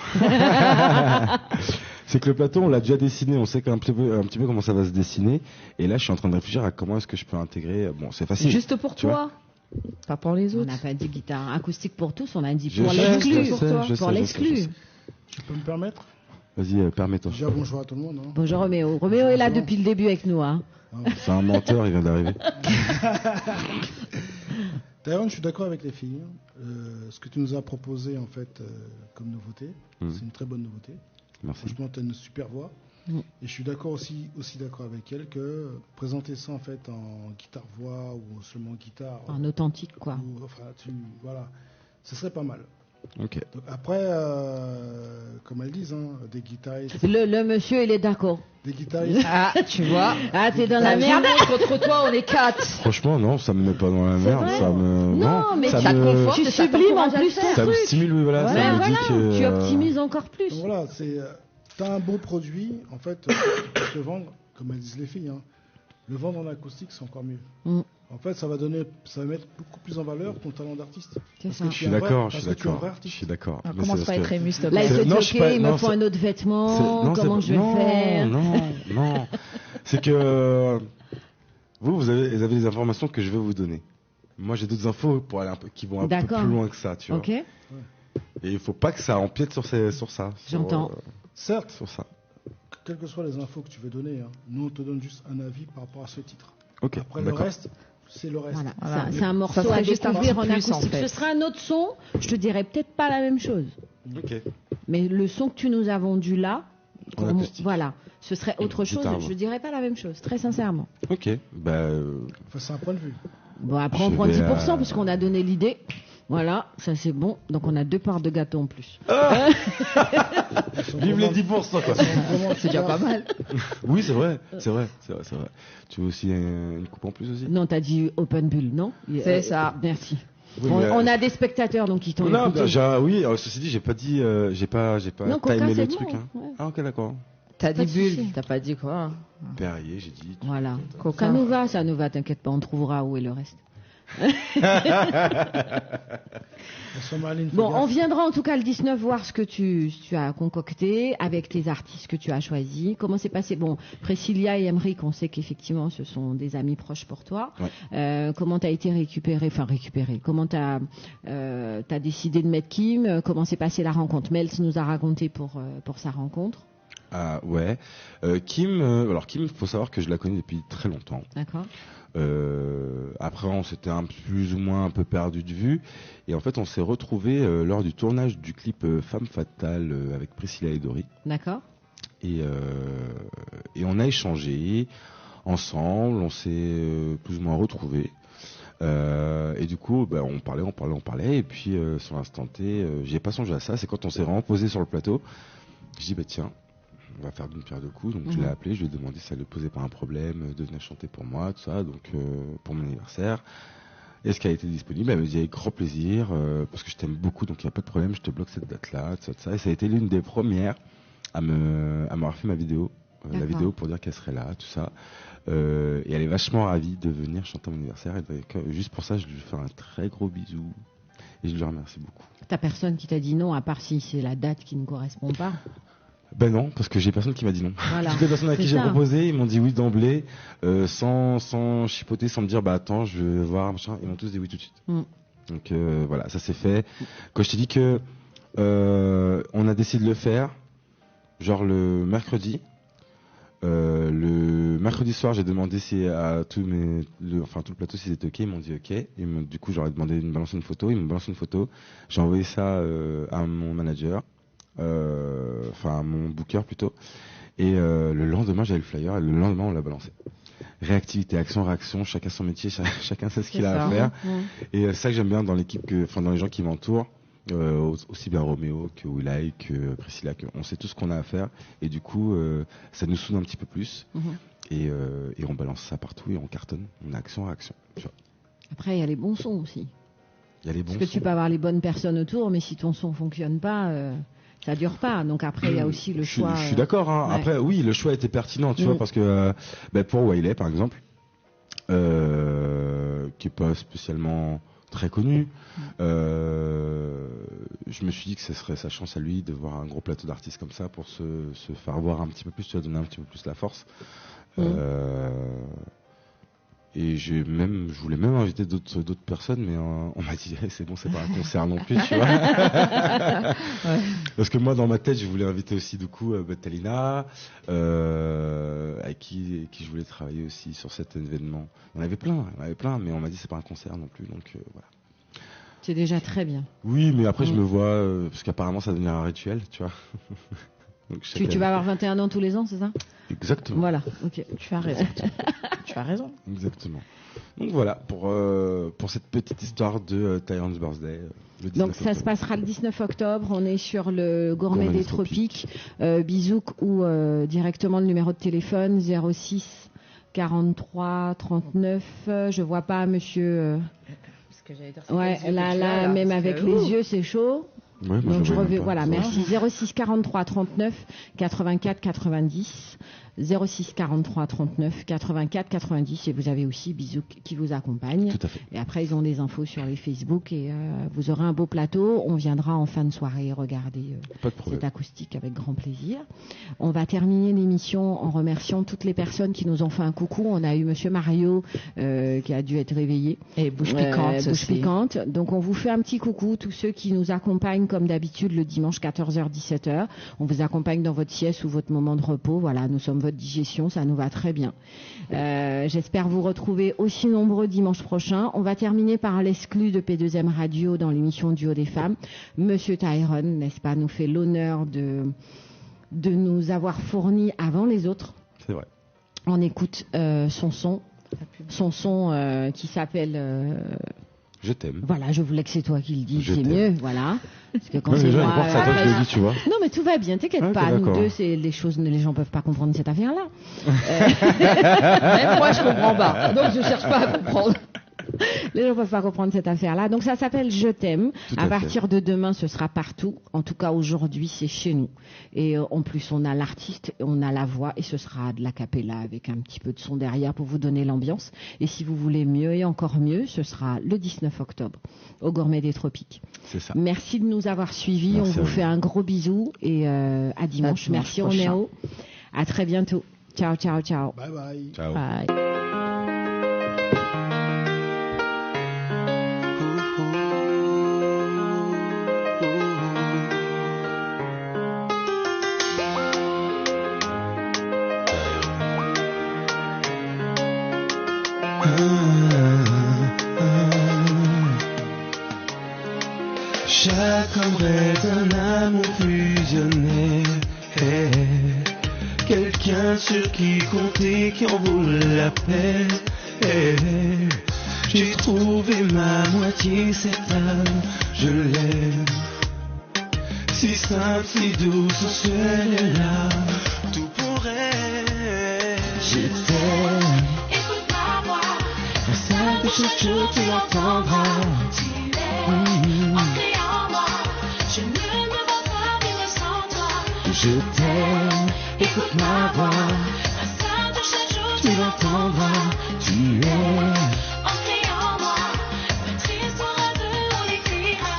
C'est que le plateau, on l'a déjà dessiné, on sait un petit peu comment ça va se dessiner. Et là, je suis en train de réfléchir à comment est-ce que je peux intégrer. Bon, c'est facile. Juste pour tu vois. toi. Pas pour les On autres. n'a pas dit guitare acoustique pour tous, on a dit Je pour sais, l'exclu. je sais, je sais, Pour je l'exclu. sais. Tu peux me permettre? Vas-y, permets-toi. Déjà, bonjour à tout le monde. Hein. Bonjour Roméo. Roméo est là depuis le début avec nous. Hein. C'est un menteur, il vient d'arriver. Tyrone, je suis d'accord avec les filles. Ce que tu nous as proposé, en fait, comme nouveauté, c'est une très bonne nouveauté. Merci. Franchement, tu as une super voix. Et je suis d'accord aussi d'accord avec elle que présenter ça en fait en guitare-voix ou seulement guitare. En authentique, quoi. Voilà, ce serait pas mal. Ok. Donc après, comme elles disent, des guitaristes. Le monsieur, il est d'accord. Des guitaristes. Ah, tu vois. Ah, t'es dans la merde. Contre toi, on est 4. Franchement, non, ça me met pas dans la merde. vrai Ça me... Non, mais ça ça te me... conforte, tu sublimes en plus ton Ça me truc. stimule, oui, voilà. Ouais, ça me voilà, dit que... tu optimises encore plus. Donc voilà, t'as un bon produit, en fait, tu peux te vendre, comme elles disent les filles, le vendre en acoustique, c'est encore mieux. En fait, ça va mettre beaucoup plus en valeur ton talent d'artiste. C'est ça. Je suis d'accord. Alors, commence pas à être ému, s'il te Là, il plaît. se dit, ok, il me faut un autre vêtement, comment je vais le faire? Non. C'est que vous avez des informations que je vais vous donner. Moi, j'ai d'autres infos pour aller qui vont un peu plus loin que ça, tu vois. Ok. Et il faut pas que ça empiète sur ça. J'entends. Certes, sur ça. Quelles que soient les infos que tu veux donner, nous, on te donne juste un avis par rapport à ce titre. Ok. Après, le reste, c'est le reste. Voilà. C'est un morceau à découvrir en acoustique. Ce sera un autre son, je te dirais peut-être pas la même chose. Ok. Mais le son que tu nous as vendu là, voilà, ce serait autre chose, Guitare. je dirais pas la même chose, très sincèrement. Ok. C'est un point de vue. Bon, après, on prend 10% puisqu'on a donné l'idée. Voilà, ça c'est bon. Donc on a 2 parts de gâteau en plus. Vive les 10%, quoi. C'est déjà pas mal. Oui, c'est vrai. Tu veux aussi une coupe en plus aussi? Non, t'as dit open bull, non? C'est ça. Merci. Oui, on a des spectateurs donc qui t'ont écouté. Oui, ceci dit, j'ai pas dit, j'ai pas non, Coca, timé le c'est truc. bon, ouais. Ah, ok, d'accord. T'as Pas dit de bulle, souci. t'as pas dit quoi. Perrier, j'ai dit. Voilà. Coca. Ça nous va, t'inquiète pas, on trouvera où est le reste. Bon, on viendra en tout cas le 19 voir ce que tu as concocté avec tes artistes que tu as choisis. Comment c'est passé? Bon, Priscilla et Emeric, on sait qu'effectivement ce sont des amis proches pour toi. Ouais. Comment t'as été récupéré? Comment t'as décidé de mettre Kim? Comment s'est passée la rencontre? Mels nous a raconté pour sa rencontre. Ah ouais. Kim, faut savoir que je la connais depuis très longtemps. D'accord. Après, on s'était plus ou moins un peu perdu de vue, et en fait, on s'est retrouvés lors du tournage du clip Femme Fatale avec Priscilla et Dory. D'accord. Et on a échangé ensemble, on s'est plus ou moins retrouvés. Et du coup, on parlait, et puis sur l'instant T, j'y ai pas songé à ça. C'est quand on s'est vraiment posé sur le plateau, je dis tiens, on va faire d'une pierre deux coups. Donc je l'ai appelé, je lui ai demandé si ça ne posait pas un problème de venir chanter pour moi, tout ça, donc pour mon anniversaire. Est-ce qu'elle était disponible? Elle me dit avec grand plaisir, parce que je t'aime beaucoup, donc il n'y a pas de problème, je te bloque cette date-là, tout ça. Et ça a été l'une des premières à m'avoir fait ma vidéo, la vidéo pour dire qu'elle serait là, tout ça. Et elle est vachement ravie de venir chanter mon anniversaire. Et donc, juste pour ça, je lui fais un très gros bisou. Et je lui remercie beaucoup. T'as personne qui t'a dit non, à part si c'est la date qui ne correspond pas? Ben non, parce que j'ai personne qui m'a dit non. Voilà. Toutes les personnes à qui j'ai proposé, ils m'ont dit oui d'emblée, sans chipoter, sans me dire bah attends, je vais voir, machin. Ils m'ont tous dit oui tout de suite. Donc voilà, ça c'est fait. Quand je t'ai dit que on a décidé de le faire, genre le mercredi. Le mercredi soir, j'ai demandé si à tout le plateau si c'était ok. Ils m'ont dit ok. Et du coup, j'aurais demandé de me balancer une photo. Ils m'ont balancé une photo. J'ai envoyé ça à mon manager, à mon booker plutôt. Et le lendemain, j'avais le flyer. Et le lendemain, on l'a balancé. Réactivité, action, réaction. Chacun son métier. Chacun sait ce qu'il a à faire. Et c'est ça que j'aime bien dans l'équipe, dans les gens qui m'entourent. Aussi bien Roméo que Willai que Priscilla, on sait tout ce qu'on a à faire et du coup ça nous soude un petit peu plus et on balance ça partout et on cartonne, on a action réaction. Après il y a les bons sons aussi. Il y a les bons Parce que tu peux avoir les bonnes personnes autour, mais si ton son fonctionne pas, ça dure pas. Donc après il y a aussi le choix. Je suis d'accord. Ouais. Après oui, le choix était pertinent, tu vois, parce que pour Willai par exemple, qui est pas spécialement très connu. Je me suis dit que ce serait sa chance à lui de voir un gros plateau d'artistes comme ça pour se faire voir un petit peu plus, tu vas donner un petit peu plus la force. Et je voulais même inviter d'autres personnes, mais on m'a dit c'est bon, c'est pas un concert non plus, tu vois. Parce que moi dans ma tête je voulais inviter aussi du coup Talina, avec qui je voulais travailler aussi sur cet événement. On avait plein, mais on m'a dit c'est pas un concert non plus, donc voilà. C'est déjà très bien. Oui, mais après je me vois, parce qu'apparemment ça va devenir un rituel, tu vois. Donc, chaque Tu vas avoir 21 ans tous les ans, c'est ça? Exactement. Voilà, ok. Tu as raison. Tu as raison. Exactement. Donc voilà pour cette petite histoire de Tyron's Birthday. Le 19 Donc ça octobre. se passera le 19 octobre. On est sur le Gourmet des Tropiques, Bizouk, ou directement le numéro de téléphone 06 43 39. Je vois pas monsieur. Parce que j'allais dire, c'est Ouais, quels yeux que là, tu as, même parce avec que, les ouh. yeux, c'est chaud. Ouais, moi, Donc je vois reviens. même pas. Voilà, Ça merci. 06 43 39 84 90. 06 43 39 84 90, et vous avez aussi Bizouk qui vous accompagne. Tout à fait. Et après ils ont des infos sur les Facebook, et vous aurez un beau plateau. On viendra en fin de soirée regarder Pas de problème. cette acoustique avec grand plaisir. On va terminer l'émission en remerciant toutes les personnes qui nous ont fait un coucou. On a eu monsieur Mario qui a dû être réveillé. Et bouche piquante Bouche aussi. piquante. Donc on vous fait un petit coucou, tous ceux qui nous accompagnent comme d'habitude le dimanche 14h-17h. On vous accompagne dans votre sieste ou votre moment de repos. Voilà, nous sommes votre digestion, ça nous va très bien. J'espère vous retrouver aussi nombreux dimanche prochain. On va terminer par l'exclu de P2M Radio dans l'émission Duo des femmes. Monsieur Tyron, n'est-ce pas, nous fait l'honneur de nous avoir fourni avant les autres. C'est vrai. On écoute son son qui s'appelle... Je t'aime. Voilà, je voulais que c'est toi qui le dis, Je c'est t'aime. mieux, voilà. Parce que quand Ouais, c'est les gens, moi, ils pensent à toi que je le dis, tu vois. Non, mais tout va bien, t'inquiète Ok, pas. Nous d'accord. deux, c'est les choses, les gens peuvent pas comprendre cette affaire-là. Même moi, je comprends pas. Donc, je cherche pas à comprendre. Les gens peuvent pas comprendre cette affaire-là. Donc ça s'appelle Je t'aime. Tout À à partir de demain, ce sera partout. En tout cas, aujourd'hui, c'est chez nous. Et en plus, on a l'artiste, on a la voix, et ce sera de la cappella avec un petit peu de son derrière pour vous donner l'ambiance. Et si vous voulez mieux et encore mieux, ce sera le 19 octobre au Gourmet des Tropiques. C'est ça. Merci de nous avoir suivis. Merci on à vous vous. fait un gros bisou et à dimanche. Merci prochain. Roméo. À très bientôt. Ciao, ciao, ciao. Bye bye. Ciao. Bye. Chaque homme rêve d'un amour fusionné. Quelqu'un sur qui compter, qui en vaut la peine. J'ai trouvé ma moitié, cette âme, je l'aime. Si simple, si douce, sensuelle, elle a tout pour elle. Je t'aime. Écoute ma voix, Un simple chouchou, tu l'entendras. tu es ancré en moi. Je ne me vois pas vivre sans toi. Je t'aime. Écoute ma voix. Un simple chaque jour, Tu l'entendras, tu es. ancré en moi. Notre histoire à deux, on l'écrira.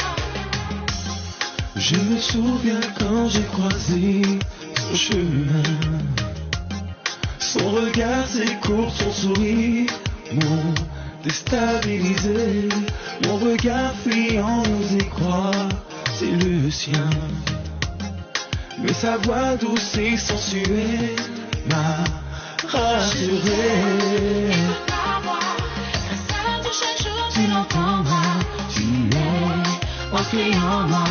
Je me souviens quand j'ai croisé son chemin. Son regard, ses courbes, son sourire m'ont déstabilisé. Mon regard fuyant osait croire, c'est le sien. Mais sa voix douce et sensuelle m'a rassuré. Écoute ma voix, un simple chaque jour, Tu l'entendras, tu es ancré en moi.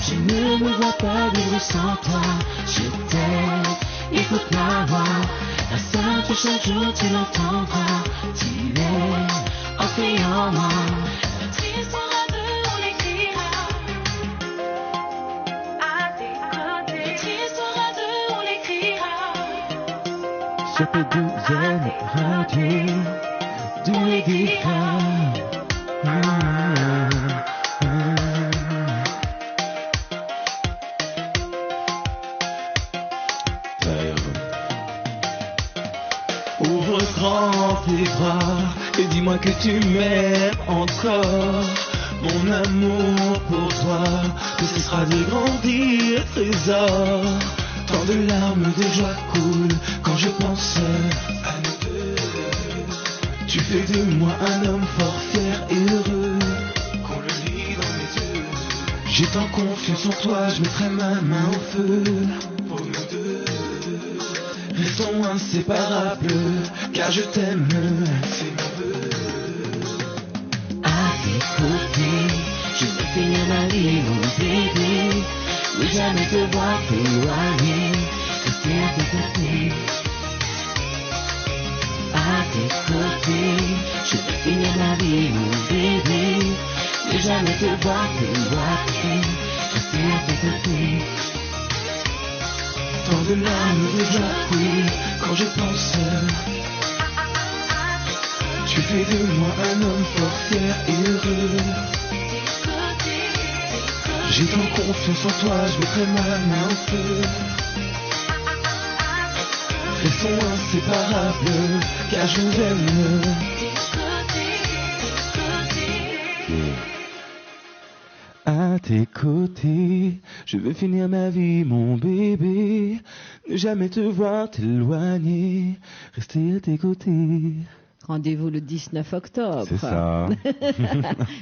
Je ne me vois pas vivre sans toi. Je t'aime, écoute ma voix. Un simple chaque jour, tu l'entendras. Tu es ancré en moi. Notre histoire à deux, on l'écrira. Notre histoire à deux, on l'écrira. Sur P2M Radio, du des femmes. Ouvre grand tes bras et dis-moi que tu m'aimes encore. Mon amour pour toi ne cessera de grandir, trésor. Tant de larmes de joie coulent quand je pense à nous deux. Tu fais de moi un homme fort, fier et heureux, qu'on le lit dans mes yeux. J'ai tant confiance en toi, je mettrai ma main au feu pour nous deux. Restons inséparables, car je t'aime, c'est mon vœu. À tes côtés, je peux finir ma vie, mon bébé. Ne jamais te voir t'éloigner, rester à tes côtés. À tes côtés, je veux finir ma vie, mon bébé. Ne jamais te voir t'éloigner, rester à tes côtés. Tant de larmes de joie coulent quand je pense. Tu fais de moi un homme fort, fier et heureux. J'ai tant confiance en toi, je mettrai ma main au feu. Restons inséparables, car je vous aime. À tes côtés, je veux finir ma vie, mon bébé. Ne jamais te voir t'éloigner, rester à tes côtés. Rendez-vous le 19 octobre. C'est ça.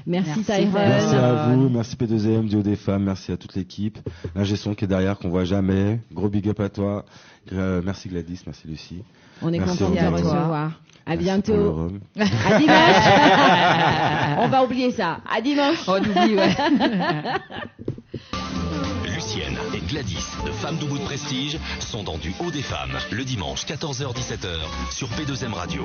Merci Tyrone. Merci à vous, merci P2M, Duo des femmes, merci à toute l'équipe. L'ingé son qui est derrière, qu'on voit jamais. Gros big up à toi. Merci Gladys, merci Lucie. On est Merci content de te Romain. recevoir. À Merci bientôt. pour le rhum. À dimanche. On va oublier ça. À dimanche. On oublie, ouais. Lucienne et Gladys de Femmes debout de Prestige sont dans Du haut des femmes le dimanche 14h-17h sur P2M Radio.